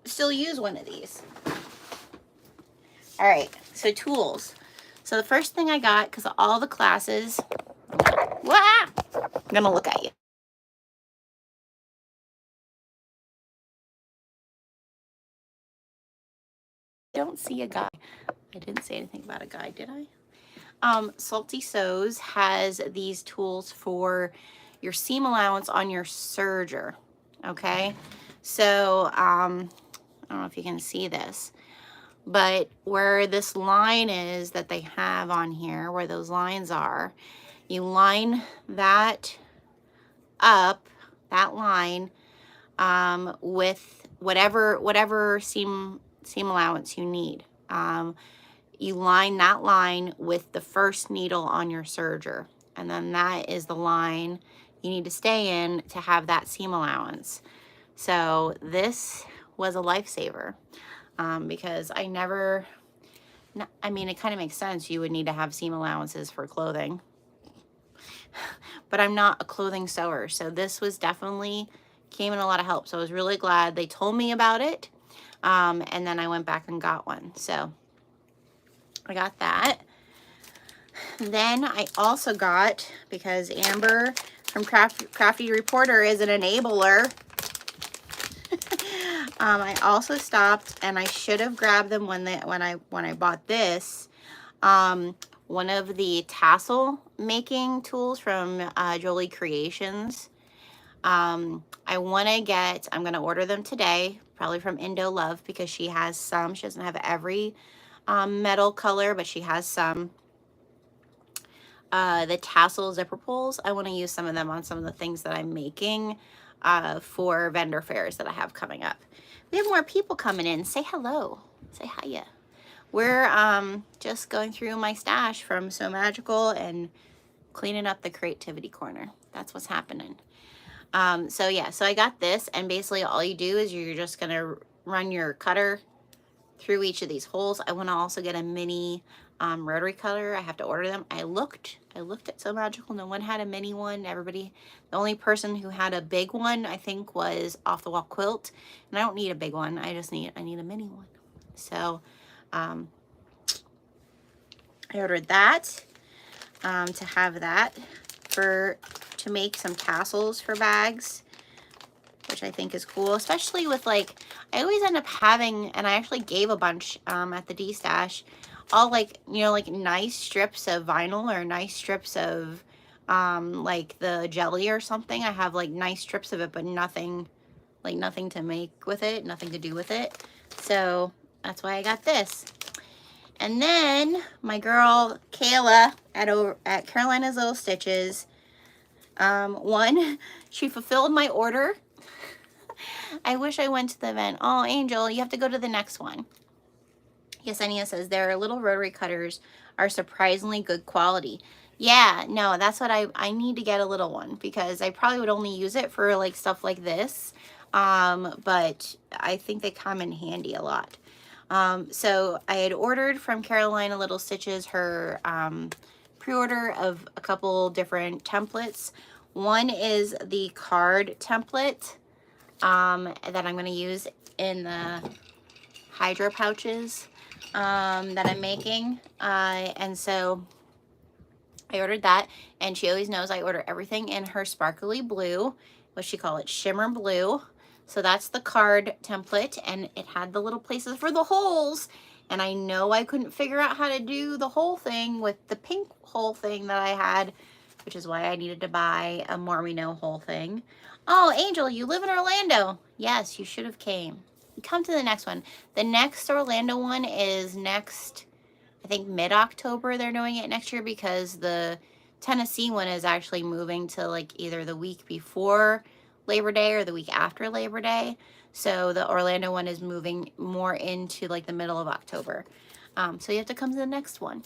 Speaker 1: use one of these. All right, so tools. So the first thing I got, because of all the classes, I'm gonna look at you. I don't see a guy. I didn't say anything about a guy, did I? Salty Sews has these tools for your seam allowance on your serger. Okay, so I don't know if you can see this, but where this line is that they have on here, where those lines are, you line that up, that line, with whatever seam allowance you need. You line that line with the first needle on your serger, and then that is the line you need to stay in to have that seam allowance. So this was a lifesaver, because I mean, it kind of makes sense. You would need to have seam allowances for clothing, but I'm not a clothing sewer. So this was definitely came in a lot of help. So I was really glad they told me about it. And then I went back and got one. So I got that. Then I also got, because Amber from Crafty Reporter is an enabler, I also stopped, and I should have grabbed them when I bought this. One of the tassel making tools from Jolie Creations. I'm gonna order them today, probably from Indo Love, because she has some. She doesn't have every metal color, but she has some. The tassel zipper pulls, I want to use some of them on some of the things that I'm making for vendor fairs that I have coming up. We have more people coming in. Say hello. Say hiya. We're just going through my stash from So Magical and cleaning up the creativity corner. That's what's happening. So yeah, so I got this, and basically all you do is you're just gonna run your cutter through each of these holes. I want to also get a mini rotary cutter. I have to order them. I looked at So Magical. No one had a mini one. The only person who had a big one, I think, was Off the Wall Quilt. And I don't need a big one. I need a mini one. So I ordered that to have that to make some tassels for bags, which I think is cool, especially with, like, I always end up having, and I actually gave a bunch at the D-Stash, all, like, you know, like nice strips of vinyl or nice strips of like the jelly or something. I have like nice strips of it, but nothing to make with it, nothing to do with it. So that's why I got this. And then my girl Kayla at Carolina's Little Stitches, she fulfilled my order. I wish I went to the event. Oh, Angel, you have to go to the next one. Yesenia says their little rotary cutters are surprisingly good quality. Yeah, no, that's what I need to get a little one, because I probably would only use it for like stuff like this. But I think they come in handy a lot. So I had ordered from Carolina Little Stitches her pre-order of a couple different templates. One is the card template that I'm going to use in the hydro pouches that I'm making. And so I ordered that, and she always knows I order everything in her sparkly blue, what she call it, shimmer blue. So that's the card template, and it had the little places for the holes, and I know I couldn't figure out how to do the whole thing with the pink hole thing that I had, which is why I needed to buy a More We Know hole thing. Oh, Angel, you live in Orlando. Yes, you should have came. Come to the next one. The next Orlando one is next, I think, mid-October. They're doing it next year, because the Tennessee one is actually moving to like either the week before Labor Day or the week after Labor Day. So the Orlando one is moving more into like the middle of October. So you have to come to the next one.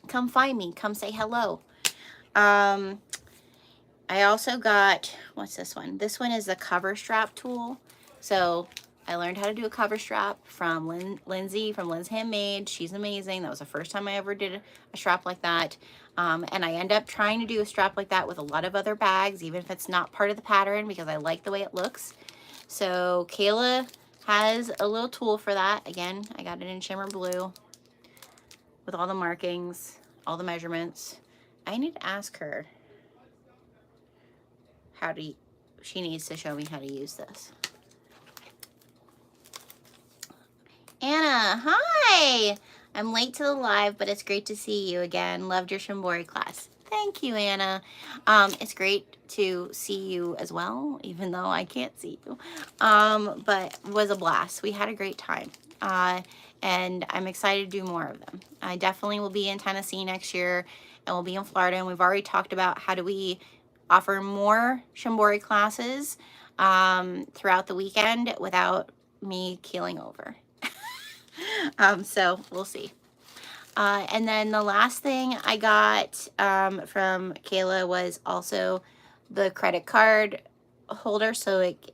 Speaker 1: Come find me. Come say hello. I also got, what's this one? This one is the cover strap tool. So I learned how to do a cover strap from Lindsay from Lynn's Handmade. She's amazing. That was the first time I ever did a strap like that. And I end up trying to do a strap like that with a lot of other bags, even if it's not part of the pattern, because I like the way it looks. So Kayla has a little tool for that. Again, I got it in shimmer blue with all the markings, all the measurements. I need to ask her she needs to show me how to use this. Anna, hi! I'm late to the live, but it's great to see you again. Loved your Shimbori class. Thank you, Anna. It's great to see you as well, even though I can't see you. But it was a blast. We had a great time. and I'm excited to do more of them. I definitely will be in Tennessee next year, and we'll be in Florida, and we've already talked about how do we offer more Shambori classes throughout the weekend without me keeling over. So we'll see. And then the last thing I got from Kayla was also the credit card holder. So it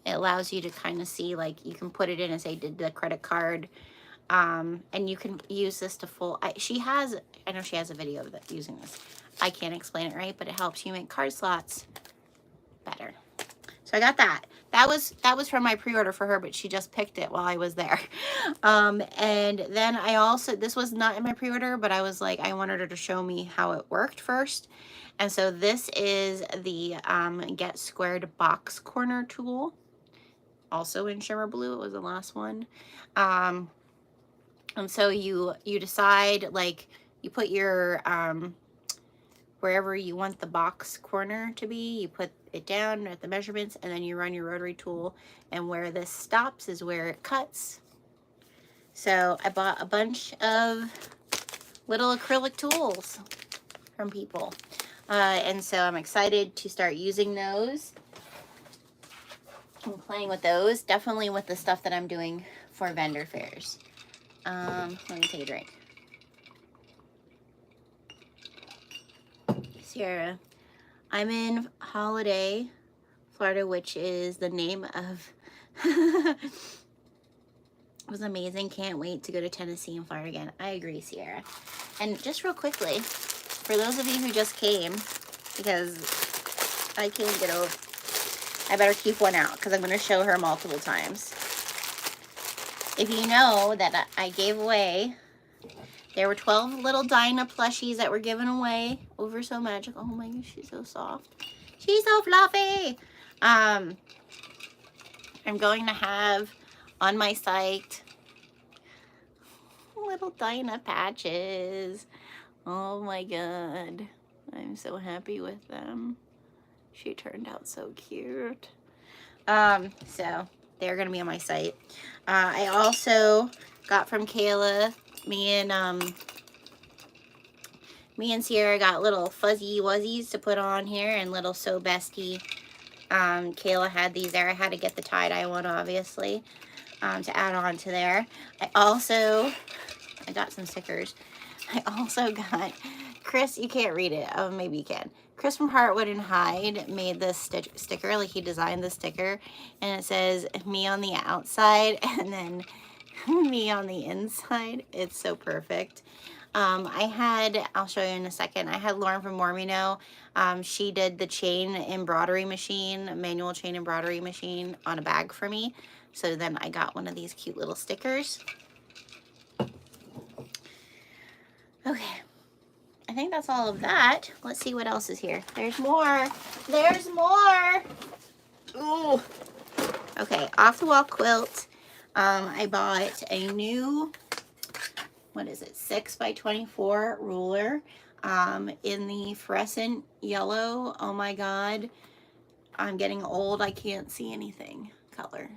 Speaker 1: allows you to kind of see, like, you can put it in and say, did the credit card, and you can use this to I know she has a video of that using this. I can't explain it right, but it helps you make card slots better. So I got that. That was from my pre-order for her, but she just picked it while I was there. And then I also, this was not in my pre-order, but I was like, I wanted her to show me how it worked first. And so this is the Get Squared Box Corner tool. Also in Shimmer Blue, it was the last one. And so you decide, like, you put your, wherever you want the box corner to be, you put it down at the measurements, and then you run your rotary tool, and where this stops is where it cuts. So I bought a bunch of little acrylic tools from people, and so I'm excited to start using those and playing with those, definitely with the stuff that I'm doing for vendor fairs. Let me take a drink. Sierra, I'm in Holiday, Florida, which is the name of it was amazing. Can't wait to go to Tennessee and Florida again. I agree, Sierra. And just real quickly, for those of you who just came, because I can't get over, I better keep one out because I'm going to show her multiple times. If you know that I gave away, there were 12 little Dinah plushies that were given away over So Magic. Oh my gosh, she's so soft. She's so fluffy. I'm going to have on my site little Dinah patches. Oh my god. I'm so happy with them. She turned out so cute. So they're going to be on my site. I also got from Kayla, me and Sierra got little fuzzy wuzzies to put on here, and little So Bestie. Kayla had these there. I had to get the tie-dye one, obviously, to add on to there. I got some stickers. I also got, Chris, you can't read it. Oh, maybe you can. Chris from Heartwood and Hyde made this sticker, like he designed the sticker, and it says me on the outside and then me on the inside. It's so perfect. I'll show you in a second. I had Lauren from Mormino. She did the chain embroidery machine, manual chain embroidery machine on a bag for me. So then I got one of these cute little stickers. Okay. I think that's all of that. Let's see what else is here. There's more. There's more. Ooh. Okay, off the wall quilt. I bought a new, what is it, 6x24 ruler in the fluorescent yellow. Oh my god, I'm getting old. I can't see anything color.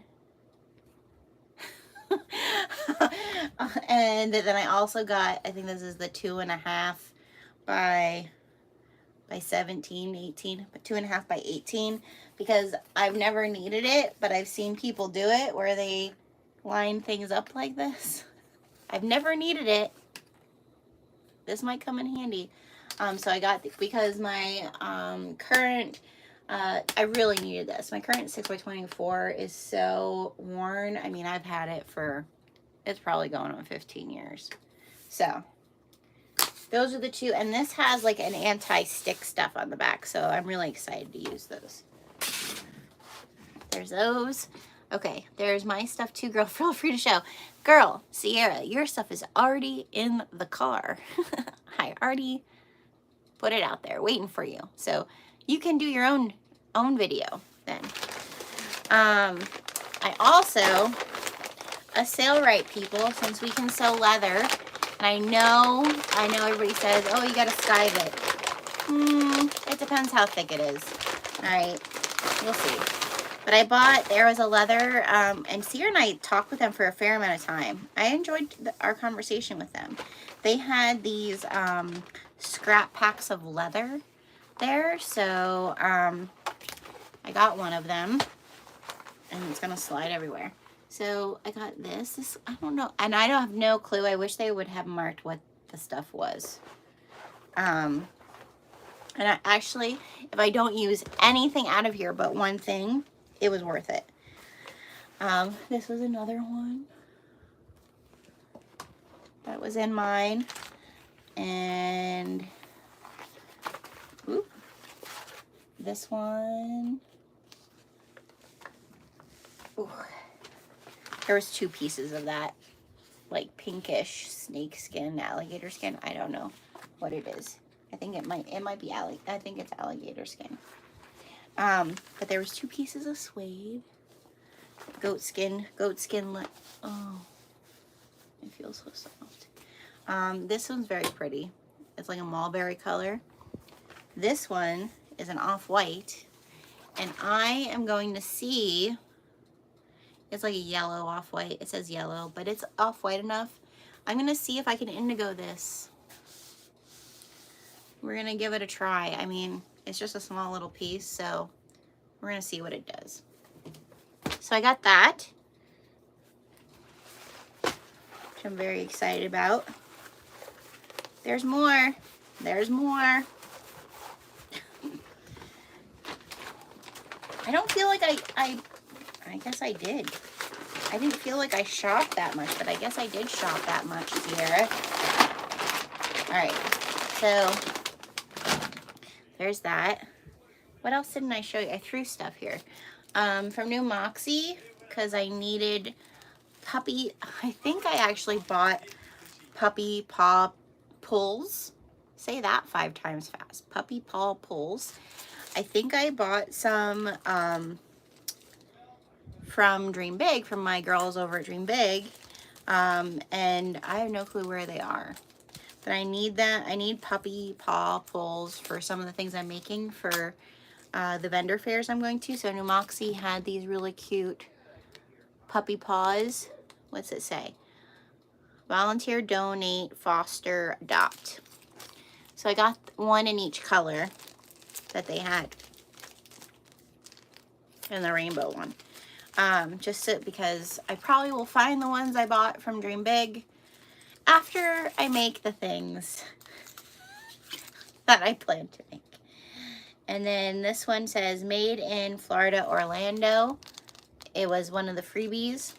Speaker 1: And then I also got, I think this is the 2.5 by 17, 18, but 2.5 by 18, because I've never needed it, but I've seen people do it where they line things up like this. I've never needed it. This might come in handy. So I got, because my current, I really needed this. My current 6x24 is so worn. I mean, I've had it for, it's probably going on 15 years. So those are the two. And this has like an anti-stick stuff on the back. So I'm really excited to use those. There's those. Okay, there's my stuff too, girl. Feel free to show. Girl, Sierra, your stuff is already in the car. I already put it out there waiting for you. So you can do your own video then. I also, a sale right, people, since we can sew leather, and I know everybody says, oh, you gotta skive it. It depends how thick it is. All right, we'll see. But I bought, there was a leather, and Sierra and I talked with them for a fair amount of time. I enjoyed our conversation with them. They had these scrap packs of leather there, so I got one of them, and it's gonna slide everywhere. So I got this, I don't know, and I don't have no clue. I wish they would have marked what the stuff was. And I actually, if I don't use anything out of here but one thing, it was worth it. This was another one that was in mine, and ooh, this one. Ooh. There was 2 pieces of that, like pinkish snake skin, alligator skin. I don't know what it is. I think it might be I think it's alligator skin. But there was 2 pieces of suede, goat skin. Oh, it feels so soft. This one's very pretty. It's like a mulberry color. This one is an off-white, and I am going to see. It's like a yellow off-white. It says yellow, but it's off-white enough. I'm going to see if I can indigo this. We're going to give it a try. I mean, it's just a small little piece, so we're going to see what it does. So I got that, which I'm very excited about. There's more. There's more. I don't feel like I guess I did. I didn't feel like I shopped that much, but I guess I did shop that much, Sierra. Alright, so there's that. What else didn't I show you? I threw stuff here. From New Moxie, because I needed puppy. I think I actually bought puppy paw pulls. Say that 5 times fast. Puppy paw pulls. I think I bought some from Dream Big, from my girls over at Dream Big, and I have no clue where they are. But I need that. I need puppy paw pulls for some of the things I'm making for the vendor fairs I'm going to. So New Moxie had these really cute puppy paws. What's it say? Volunteer, donate, foster, adopt. So I got one in each color that they had, and the rainbow one. Because I probably will find the ones I bought from Dream Big after I make the things that I plan to make. And then this one says made in Florida, Orlando. It was one of the freebies.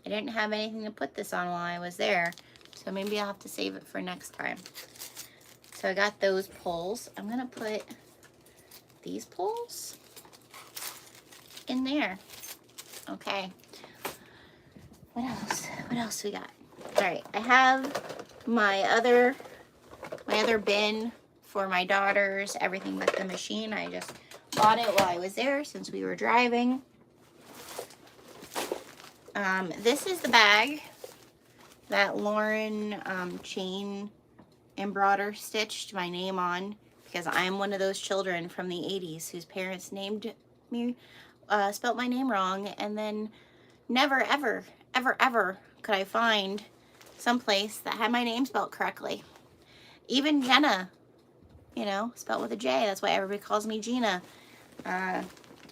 Speaker 1: I didn't have anything to put this on while I was there, so maybe I'll have to save it for next time. So I got those pulls. I'm gonna put these pulls in there. Okay. What else? What else we got? All right, I have my other bin for my daughters, everything but the machine. I just bought it while I was there since we were driving. This is the bag that Lauren chain embroider stitched my name on, because I'm one of those children from the 80s whose parents named me, spelt my name wrong, and then never, ever, ever, ever could I find someplace that had my name spelled correctly. Even Jenna, you know, spelled with a J. That's why everybody calls me Gina.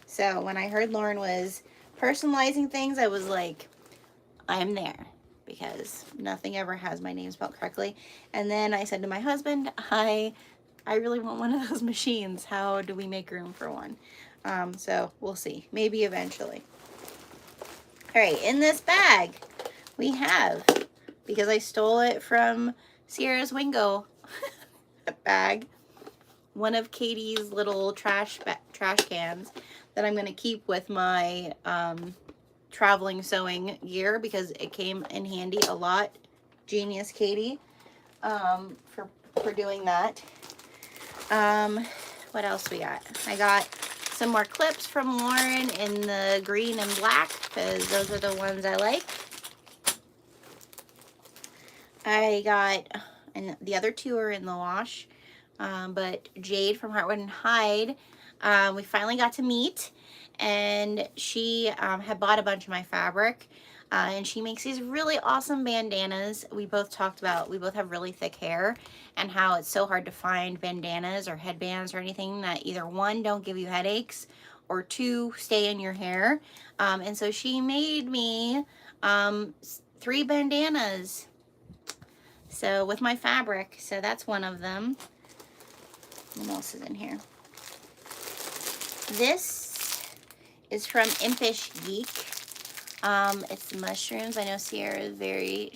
Speaker 1: So when I heard Lauren was personalizing things, I was like, I'm there, because nothing ever has my name spelled correctly. And then I said to my husband, I really want one of those machines. How do we make room for one? So we'll see. Maybe eventually. All right, in this bag we have, because I stole it from Sierra's Wingo bag, one of Katie's little trash cans that I'm going to keep with my traveling sewing gear, because it came in handy a lot. Genius Katie, for doing that. What else we got? I got some more clips from Lauren in the green and black, because those are the ones I like. I got, and the other 2 are in the wash, but Jade from Heartwood and Hyde, we finally got to meet, and she had bought a bunch of my fabric. And she makes these really awesome bandanas. We both talked about, we both have really thick hair, and how it's so hard to find bandanas or headbands or anything that either one, don't give you headaches, or two, stay in your hair. And so she made me 3 bandanas. So with my fabric, so that's one of them. What else is in here? This is from Impish Geek. It's mushrooms. I know Sierra is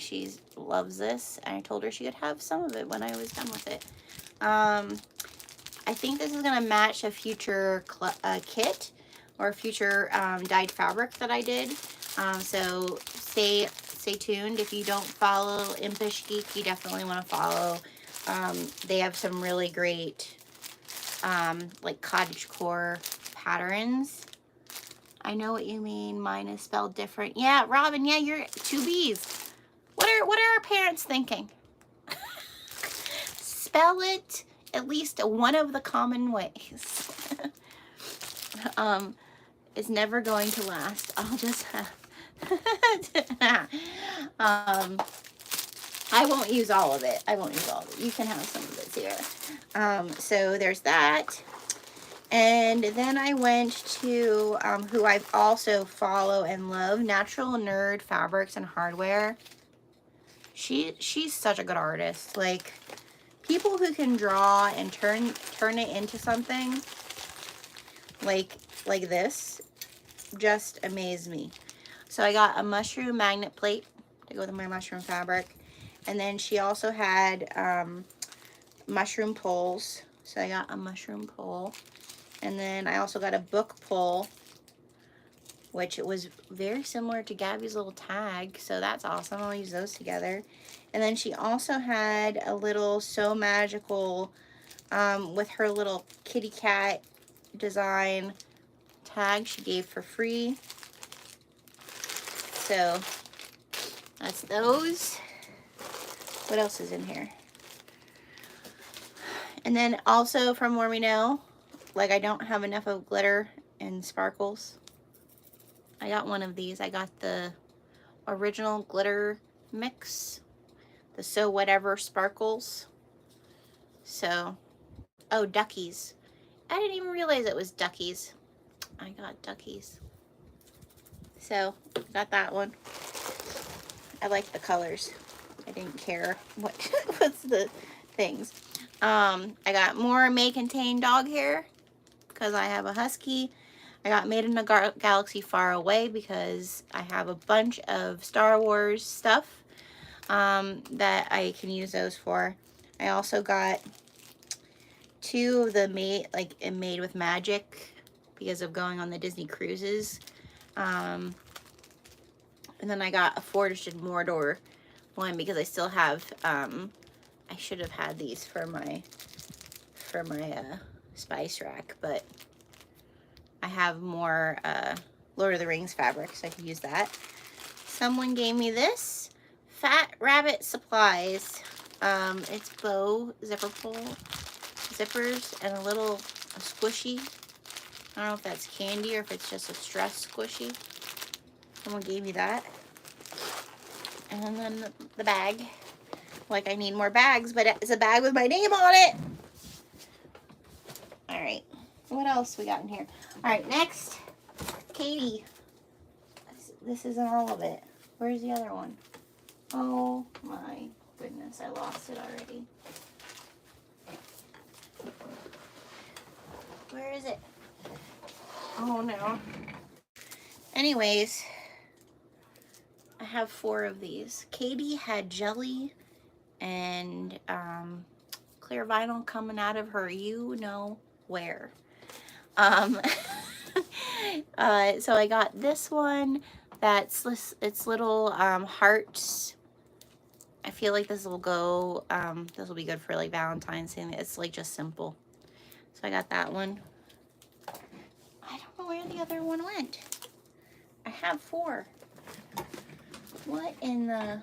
Speaker 1: she loves this. And I told her she could have some of it when I was done with it. I think this is going to match a future kit or future dyed fabric that I did. So stay tuned. If you don't follow Impish Geek, you definitely want to follow. They have some really great like cottagecore patterns. I know what you mean. Mine is spelled different. Yeah, Robin, yeah, you're 2 B's. What are our parents thinking? Spell it at least one of the common ways. It's never going to last. I'll just have I won't use all of it. I won't use all of it. You can have some of it, Sierra. So there's that. And then I went to who I also follow and love, Natural Nerd Fabrics and Hardware. She's such a good artist. Like, people who can draw and turn it into something like this just amaze me. So I got a mushroom magnet plate to go with my mushroom fabric, and then she also had mushroom poles. So I got a mushroom pole. And then I also got a book pull, which it was very similar to Gabby's little tag. So that's awesome. I'll use those together. And then she also had a little So Magical with her little kitty cat design tag she gave for free. So that's those. What else is in here? And then also from Where We Know, like, I don't have enough of glitter and sparkles. I got one of these. I got the original glitter mix, the So Whatever sparkles. So, oh, duckies. I didn't even realize it was duckies. I got duckies. So, got that one. I like the colors. I didn't care what's the things. I got more May Contain dog hair, because I have a husky. I got Made in a Galaxy Far Away because I have a bunch of Star Wars stuff that I can use those for. I also got 2 of the Made with Magic because of going on the Disney cruises. And then I got a Forged in Mordor one because I still have, I should have had these for my spice rack, but I have more Lord of the Rings fabric, so I could use that. Someone gave me this Fat Rabbit Supplies. It's bow zipper pull zippers and a squishy. I don't know if that's candy or if it's just a stress squishy. Someone gave me that. And then the bag. Like, I need more bags, but it's a bag with my name on it. All right. What else we got in here? All right, next, Katie. This isn't all of it. Where's the other one? Oh my goodness, I lost it already. Where is it? Oh no. Anyways, I have 4 of these. Katie had jelly and clear vinyl coming out of her you know where. So I got this one it's little hearts. I feel like this will go this will be good for like Valentine's Day. It's like just simple. So I got that one. I don't know where the other one went. I have 4. What in the...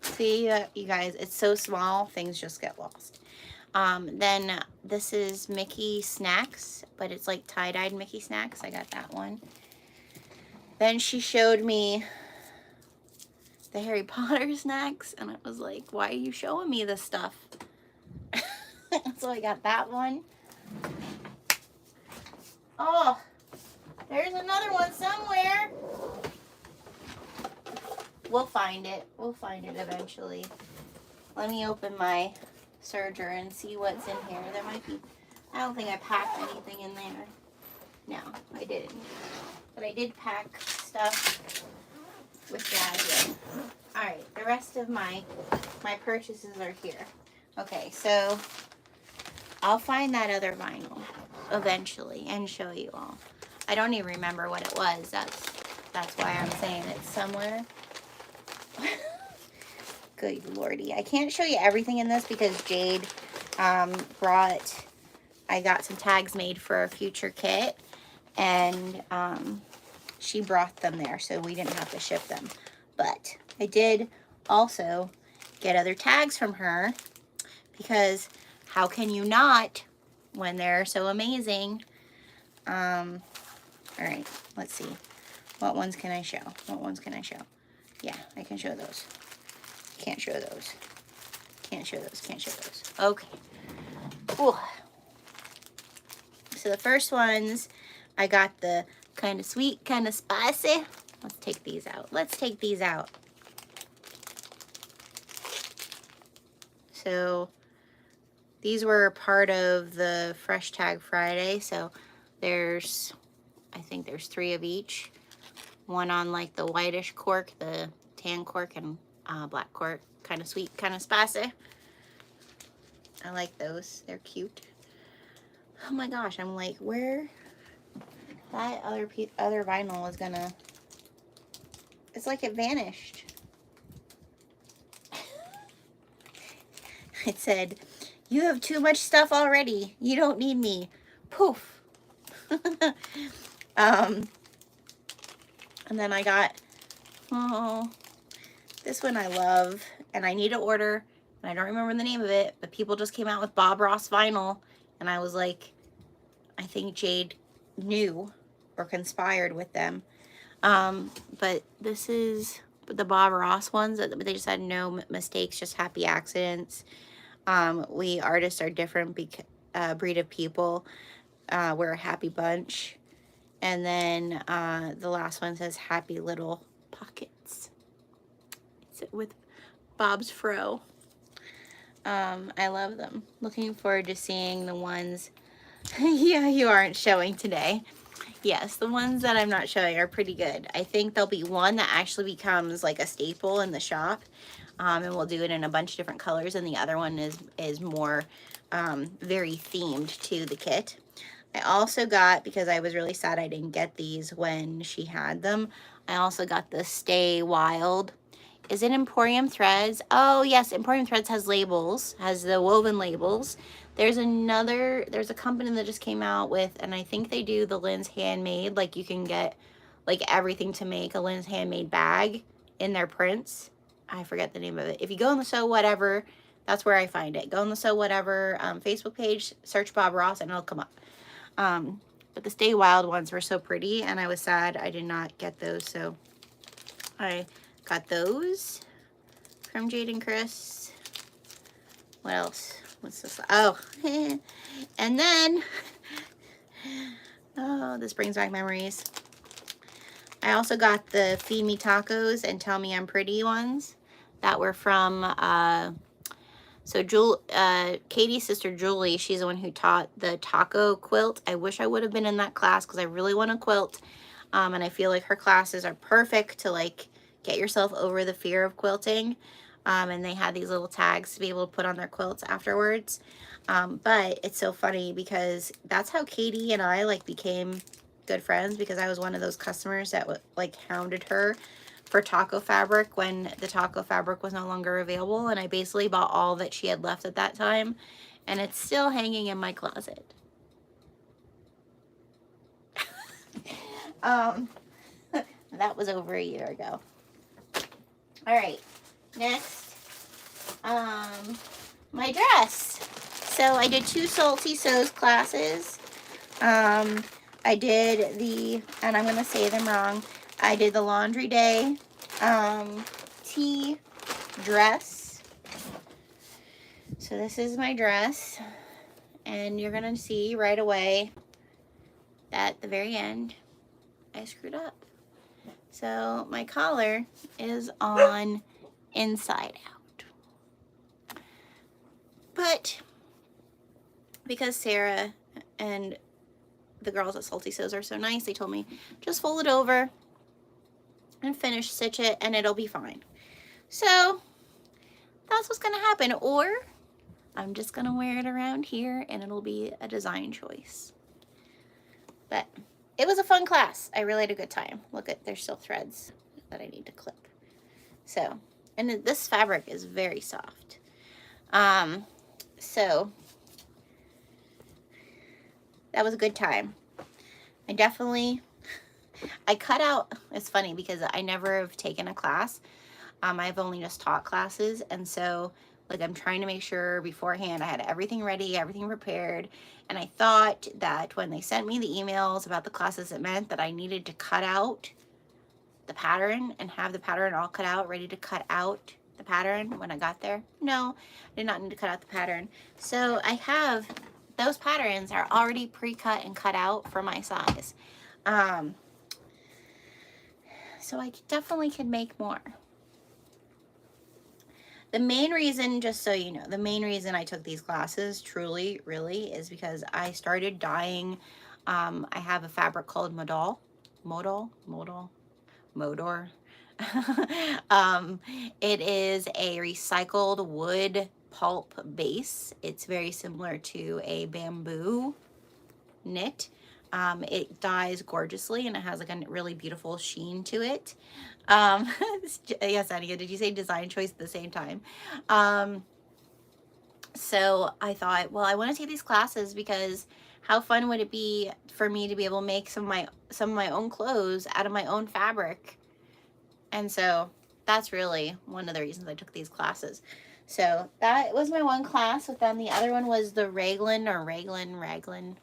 Speaker 1: See, you guys, it's so small, things just get lost. Then this is Mickey Snacks, but it's like tie-dyed Mickey Snacks. I got that one. Then she showed me the Harry Potter snacks, and I was like, why are you showing me this stuff? So I got that one. Oh, there's another one somewhere. We'll find it. We'll find it eventually. Let me open my serger and see what's in here. There might be, I don't think I packed anything in there. No, I didn't. But I did pack stuff with Dad in. All right, the rest of my purchases are here. Okay, so I'll find that other vinyl eventually and show you all. I don't even remember what it was. That's why I'm saying it's somewhere. Good lordy. I can't show you everything in this because Jade I got some tags made for a future kit, and she brought them there, so we didn't have to ship them. But I did also get other tags from her, because how can you not when they're so amazing? All right, let's see. What ones can I show? What ones can I show? Yeah, I can show those. Can't show those. Can't show those. Can't show those. Okay. Ooh. So the first ones, I got the kind of sweet, kind of spicy. Let's take these out. Let's take these out. So these were part of the Fresh Tag Friday. So there's, I think there's 3 of each. One on like the whitish cork, the tan cork, and black cork. Kind of sweet, kind of spicy. I like those. They're cute. Oh my gosh, I'm like, where that other vinyl was gonna, it's like it vanished. It said, you have too much stuff already. You don't need me. Poof. And then I got, oh, this one I love, and I need to order, and I don't remember the name of it, but people just came out with Bob Ross vinyl, and I was like, I think Jade knew or conspired with them. But this is the Bob Ross ones, but they just had no mistakes, just happy accidents. We artists are different breed of people. We're a happy bunch. And then the last one says happy little pockets. It's with Bob's fro. I love them. Looking forward to seeing the ones yeah, you aren't showing today. Yes, the ones that I'm not showing are pretty good. I think there'll be one that actually becomes like a staple in the shop. And we'll do it in a bunch of different colors, and the other one is more very themed to the kit. I also got, because I was really sad I didn't get these when she had them, I also got the Stay Wild. Is it Emporium Threads? Oh yes, Emporium Threads has labels, has the woven labels. There's a company that just came out with, and I think they do the Lynn's Handmade, like you can get like everything to make a Lynn's Handmade bag in their prints. I forget the name of it. If you go on the Sew Whatever, that's where I find it. Go on the Sew Whatever Facebook page, search Bob Ross, and it'll come up. But the Stay Wild ones were so pretty, and I was sad I did not get those, so I got those from Jade and Chris. What else? What's this? Oh, and then, oh, this brings back memories. I also got the Feed Me Tacos and Tell Me I'm Pretty ones that were from, Katie's sister Julie, she's the one who taught the taco quilt. I wish I would have been in that class because I really want to quilt. And I feel like her classes are perfect to like get yourself over the fear of quilting. And they had these little tags to be able to put on their quilts afterwards. But it's so funny because that's how Katie and I like became good friends, because I was one of those customers that like hounded her for taco fabric when the taco fabric was no longer available, and I basically bought all that she had left at that time, and it's still hanging in my closet. That was over a year ago. All right, next, my dress. So I did 2 Salty Sews classes. I did and I'm going to say them wrong, I did the laundry day tea dress. So this is my dress, and you're going to see right away at the very end I screwed up. So my collar is on inside out. But because Sarah and the girls at Salty Sews are so nice, they told me just fold it over and finish stitch it and it'll be fine. So that's what's gonna happen. Or I'm just gonna wear it around here and it'll be a design choice. But it was a fun class. I really had a good time. Look at, there's still threads that I need to clip. So, and this fabric is very soft. So that was a good time. I cut out, it's funny because I never have taken a class. I've only just taught classes, and so like I'm trying to make sure beforehand I had everything ready, everything prepared, and I thought that when they sent me the emails about the classes, it meant that I needed to cut out the pattern and have the pattern all cut out, ready to cut out the pattern when I got there. No, I did not need to cut out the pattern. So I have, those patterns are already pre-cut and cut out for my size. So I definitely could make more. The main reason, just so you know, the main reason I took these classes, truly, really, is because I started dyeing. I have a fabric called Modor. It is a recycled wood pulp base. It's very similar to a bamboo knit. It dyes gorgeously and it has like a really beautiful sheen to it. Yes, Annika, did you say design choice at the same time? So I thought, well, I want to take these classes because how fun would it be for me to be able to make some of my own clothes out of my own fabric? And so that's really one of the reasons I took these classes. So that was my one class with them. The other one was the Raglan,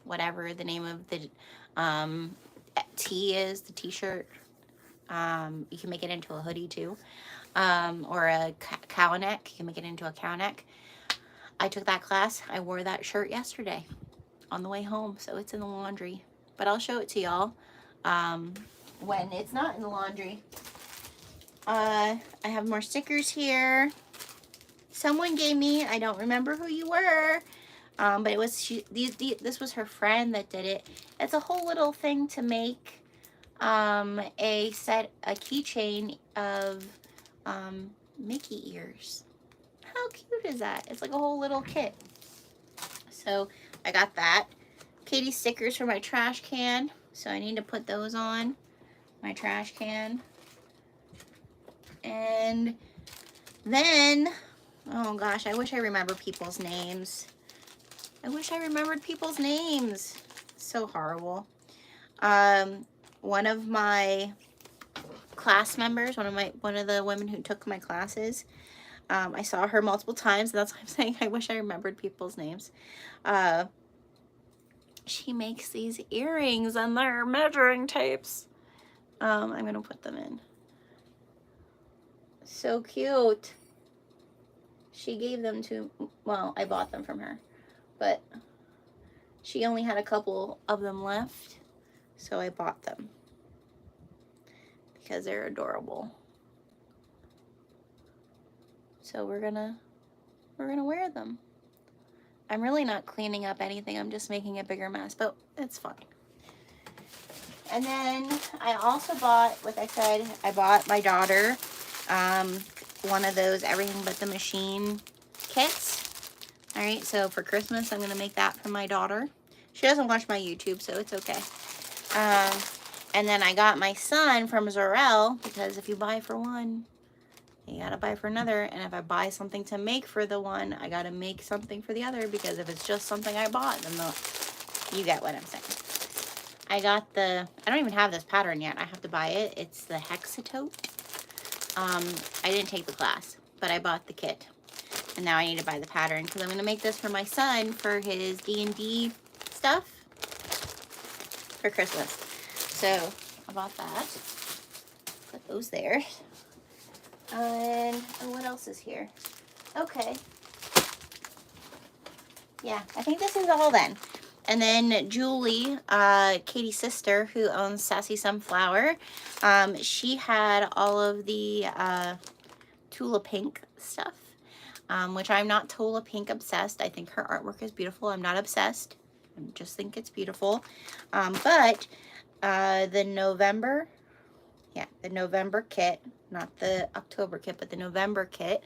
Speaker 1: whatever the name of the tee is, the t-shirt. You can make it into a hoodie too, or a cow neck. You can make it into a cow neck. I took that class. I wore that shirt yesterday on the way home, so it's in the laundry. But I'll show it to y'all when it's not in the laundry. I have more stickers here. Someone gave me, I don't remember who you were, but it was this was her friend that did it. It's a whole little thing to make a keychain of Mickey ears. How cute is that? It's like a whole little kit. So I got that. Katie stickers for my trash can, so I need to put those on my trash can. And then, oh gosh, I wish I remember people's names. I wish I remembered people's names. So horrible. One of my class members, one of the women who took my classes, I saw her multiple times, and that's why I'm saying I wish I remembered people's names. She makes these earrings and they're measuring tapes. I'm gonna put them in. So cute. She gave them to, well, I bought them from her, but she only had a couple of them left, so I bought them because they're adorable. So we're gonna wear them. I'm really not cleaning up anything. I'm just making a bigger mess, but it's fine. And then I also bought, like I said, I bought my daughter one of those everything but the machine kits. All right, so for Christmas, I'm going to make that for my daughter. She doesn't watch my YouTube, so it's okay. And then I got my son from Zorel, because if you buy for one, you got to buy for another. And if I buy something to make for the one, I got to make something for the other, because if it's just something I bought, then you get what I'm saying. I got I don't even have this pattern yet. I have to buy it. It's the Hexatote. I didn't take the class, but I bought the kit. And now I need to buy the pattern because I'm going to make this for my son for his D&D stuff for Christmas. So I bought that. Put those there. And what else is here? Okay. Yeah, I think this is all then. And then Julie, Katie's sister, who owns Sassy Sunflower, she had all of the Tula Pink stuff, which I'm not Tula Pink obsessed. I think her artwork is beautiful. I'm not obsessed. I just think it's beautiful. But the November kit, not the October kit, but the November kit,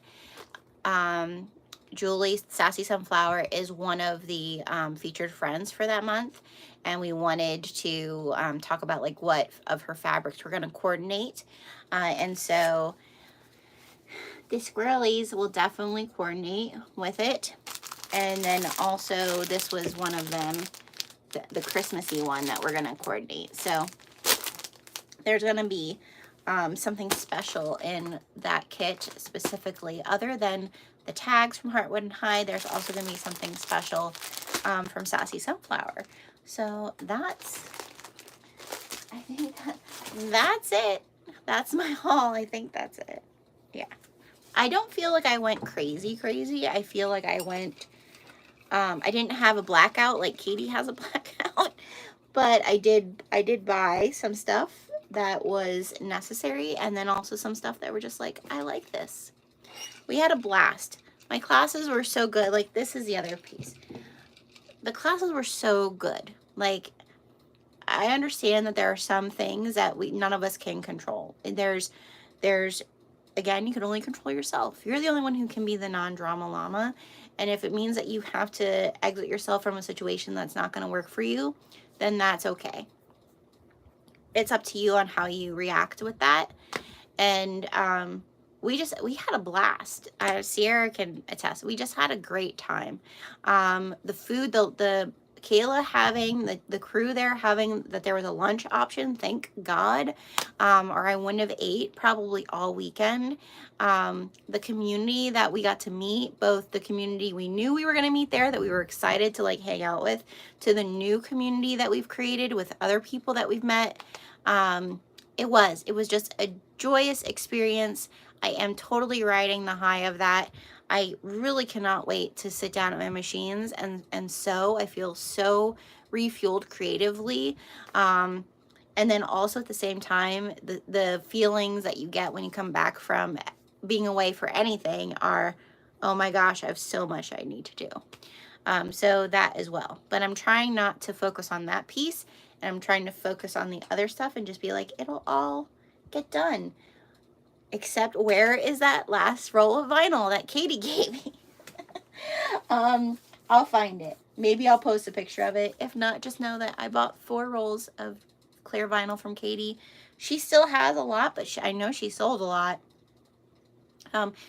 Speaker 1: Julie, Sassy Sunflower, is one of the featured friends for that month, and we wanted to talk about like what of her fabrics we're going to coordinate, and so the squirrelies will definitely coordinate with it. And then also this was one of them, the Christmassy one that we're going to coordinate. So there's going to be something special in that kit specifically, other than the tags from Heartwood and Hide. There's also going to be something special from Sassy Sunflower. So I think that's it. That's my haul. I think that's it. Yeah. I don't feel like I went crazy. I feel like I went, I didn't have a blackout like Katie has a blackout, but I did buy some stuff that was necessary, and then also some stuff that were just like, I like this. We had a blast. My classes were so good. Like, this is the other piece. The classes were so good. Like, I understand that there are some things that none of us can control. There's again, you can only control yourself. You're the only one who can be the non-drama llama. And if it means that you have to exit yourself from a situation that's not going to work for you, then that's okay. It's up to you on how you react with that. And we had a blast. Sierra can attest. We just had a great time. The food, the Kayla having, the crew there having, that there was a lunch option, thank God, or I wouldn't have ate probably all weekend. The community that we got to meet, both the community we knew we were going to meet there that we were excited to like hang out with, to the new community that we've created with other people that we've met. It was just a joyous experience. I am totally riding the high of that. I really cannot wait to sit down at my machines and sew. I feel so refueled creatively. And then also at the same time, the feelings that you get when you come back from being away for anything are, oh my gosh, I have so much I need to do. So that as well. But I'm trying not to focus on that piece, and I'm trying to focus on the other stuff and just be like, it'll all get done. Except, where is that last roll of vinyl that Katie gave me? I'll find it. Maybe I'll post a picture of it. If not, just know that I bought 4 rolls of clear vinyl from Katie. She still has a lot, but I know she sold a lot.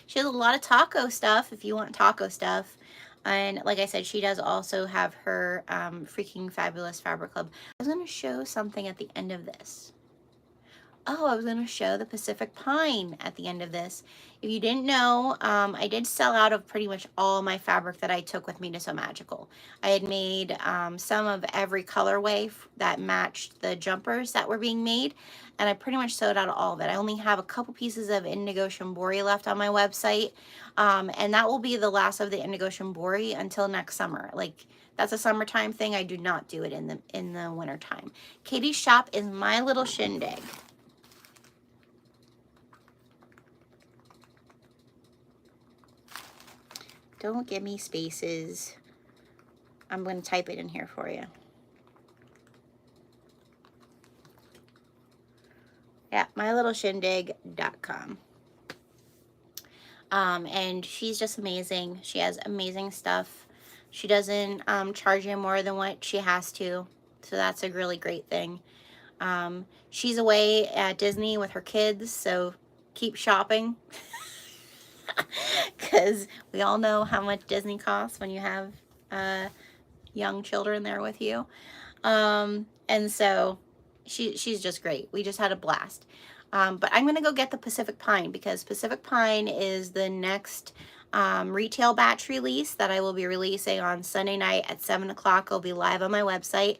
Speaker 1: She has a lot of taco stuff if you want taco stuff. And like I said, she does also have her freaking fabulous fabric club. I was going to show something at the end of this. Oh, I was going to show the Pacific Pine at the end of this. If you didn't know, I did sell out of pretty much all my fabric that I took with me to Sew Magical. I had made some of every colorway that matched the jumpers that were being made, and I pretty much sewed out all of it. I only have a couple pieces of Indigo Shimbori left on my website, and that will be the last of the Indigo Shimbori until next summer. Like, that's a summertime thing. I do not do it in the wintertime. Katie's shop is my little shindig. Don't give me spaces. I'm going to type it in here for you. Yeah, mylittleshindig.com. And she's just amazing. She has amazing stuff. She doesn't charge you more than what she has to. So that's a really great thing. She's away at Disney with her kids, so keep shopping. Because we all know how much Disney costs when you have young children there with you. And so she's just great. We just had a blast. But I'm going to go get the Pacific Pine, because Pacific Pine is the next retail batch release that I will be releasing on Sunday night at 7 o'clock. It'll be live on my website.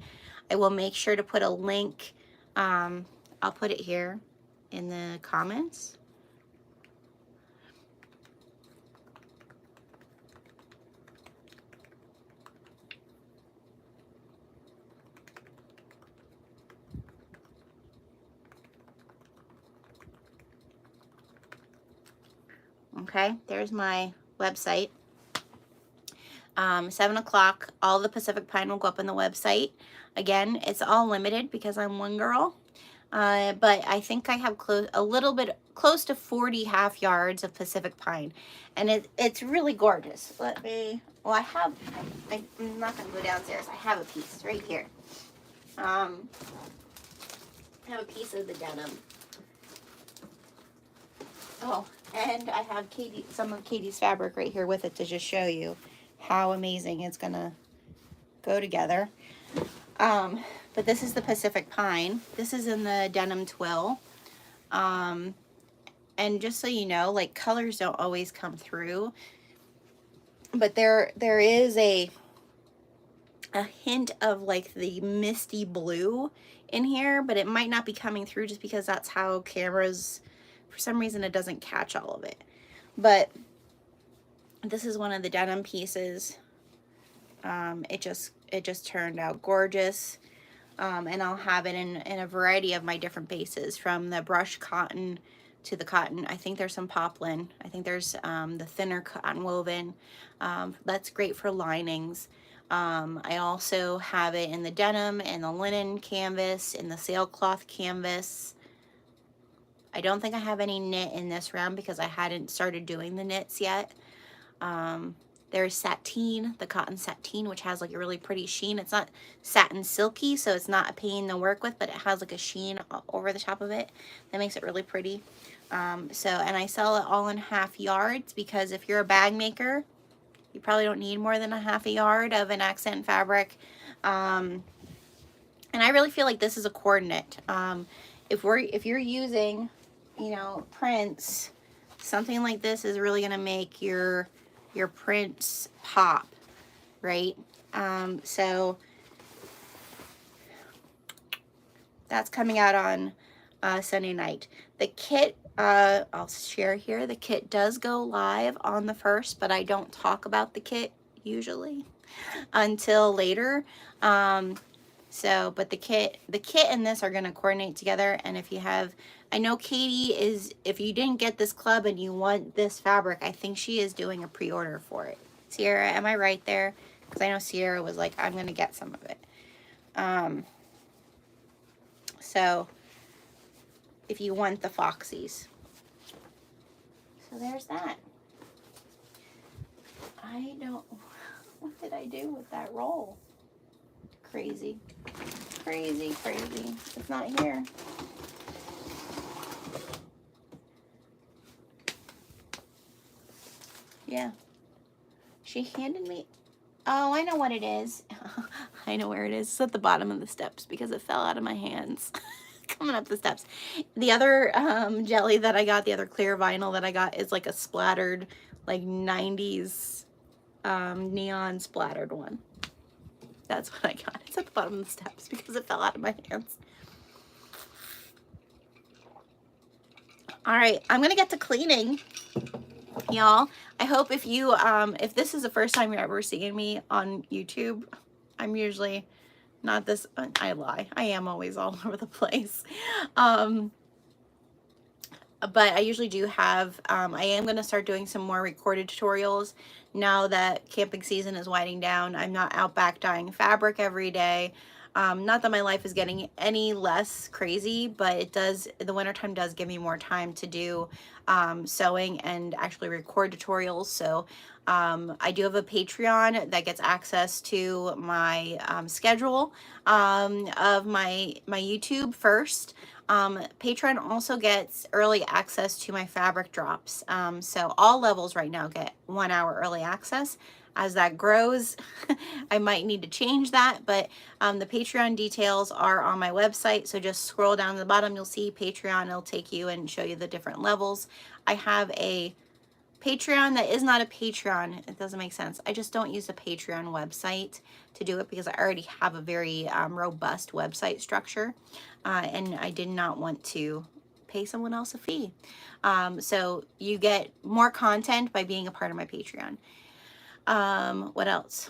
Speaker 1: I will make sure to put a link. I'll put it here in the comments. Okay, there's my website. 7 o'clock, all the Pacific Pine will go up on the website. Again, it's all limited because I'm one girl. But I think I have a little bit close to 40 half yards of Pacific Pine. And it's really gorgeous. Let me, well, I'm not going to go downstairs. I have a piece right here. I have a piece of the denim. Oh, and I have some of Katie's fabric right here with it to just show you how amazing it's gonna go together. But this is the Pacific Pine. This is in the denim twill. And just so you know, like, colors don't always come through, but there is a hint of like the misty blue in here, but it might not be coming through just because that's how cameras, for some reason, it doesn't catch all of it. But this is one of the denim pieces. It just turned out gorgeous. And I'll have it in a variety of my different bases, from the brushed cotton to the cotton. I think there's some poplin. I think there's the thinner cotton woven. That's great for linings. I also have it in the denim and the linen canvas, in the sailcloth canvas. I don't think I have any knit in this round because I hadn't started doing the knits yet. There's sateen, the cotton sateen, which has like a really pretty sheen. It's not satin silky, so it's not a pain to work with, but it has like a sheen over the top of it that makes it really pretty. And I sell it all in half yards, because if you're a bag maker, you probably don't need more than a half a yard of an accent fabric. And I really feel like this is a coordinate. If you're using, you know, prints, something like this is really gonna make your prints pop, right? So that's coming out on Sunday night. The kit, I'll share here, the kit does go live on the 1st, but I don't talk about the kit usually until later. But the kit and this are going to coordinate together. And if you have, I know Katie is, if you didn't get this club and you want this fabric, I think she is doing a pre-order for it. Sierra, am I right there? Because I know Sierra was like, I'm going to get some of it. So if you want the Foxies. So there's that. What did I do with that roll? Crazy. Crazy, crazy. It's not here. Yeah. She handed me, oh, I know what it is. I know where it is. It's at the bottom of the steps because it fell out of my hands coming up the steps. The other jelly that I got, the other clear vinyl that I got, is like a splattered, like 90s neon splattered one. That's what I got. It's at the bottom of the steps because it fell out of my hands. All right, I'm gonna get to cleaning, y'all. I hope if you, if this is the first time you're ever seeing me on YouTube, I'm usually not this, I lie. I am always all over the place. But I usually do have, I am going to start doing some more recorded tutorials now that camping season is winding down. I'm not out back dyeing fabric every day. Not that my life is getting any less crazy, but it does, the wintertime does give me more time to do sewing and actually record tutorials. So I do have a Patreon that gets access to my schedule of my YouTube first. Patreon also gets early access to my fabric drops. So all levels right now get 1 hour early access. As that grows, I might need to change that, but the Patreon details are on my website. So just scroll down to the bottom, you'll see Patreon. It'll take you and show you the different levels. I have a Patreon that is not a Patreon. It doesn't make sense. I just don't use the Patreon website to do it because I already have a very robust website structure, and I did not want to pay someone else a fee. So you get more content by being a part of my Patreon. What else?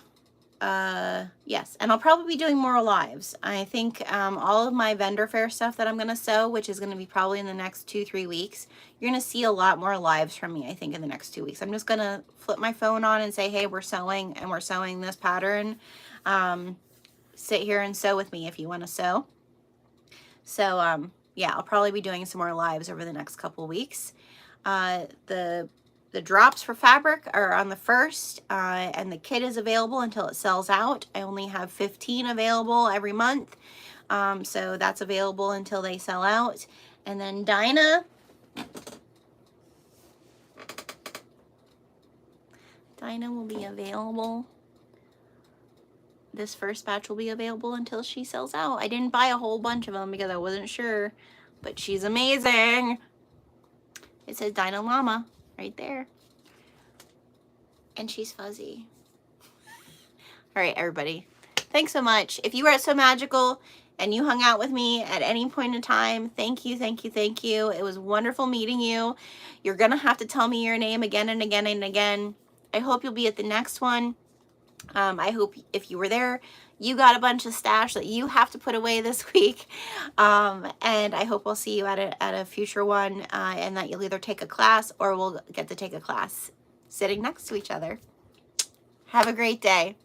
Speaker 1: Yes, and I'll probably be doing more lives. I think all of my vendor fair stuff that I'm going to sew, which is going to be probably in the next 2-3 weeks, you're going to see a lot more lives from me, I think, in the next 2 weeks. I'm just going to flip my phone on and say, hey, we're sewing, and we're sewing this pattern. Sit here and sew with me if you want to sew. So, yeah, I'll probably be doing some more lives over the next couple weeks. The drops for fabric are on the 1st, and the kit is available until it sells out. I only have 15 available every month, so that's available until they sell out. And then Dinah will be available. This first batch will be available until she sells out. I didn't buy a whole bunch of them because I wasn't sure, but she's amazing. It says Dinah Llama right there. And she's fuzzy. All right, everybody. Thanks so much. If you were so magical and you hung out with me at any point in time, thank you, thank you, thank you. It was wonderful meeting you. You're going to have to tell me your name again and again and again. I hope you'll be at the next one. I hope if you were there, you got a bunch of stash that you have to put away this week. And I hope I'll see you at a future one, and that you'll either take a class or we'll get to take a class sitting next to each other. Have a great day.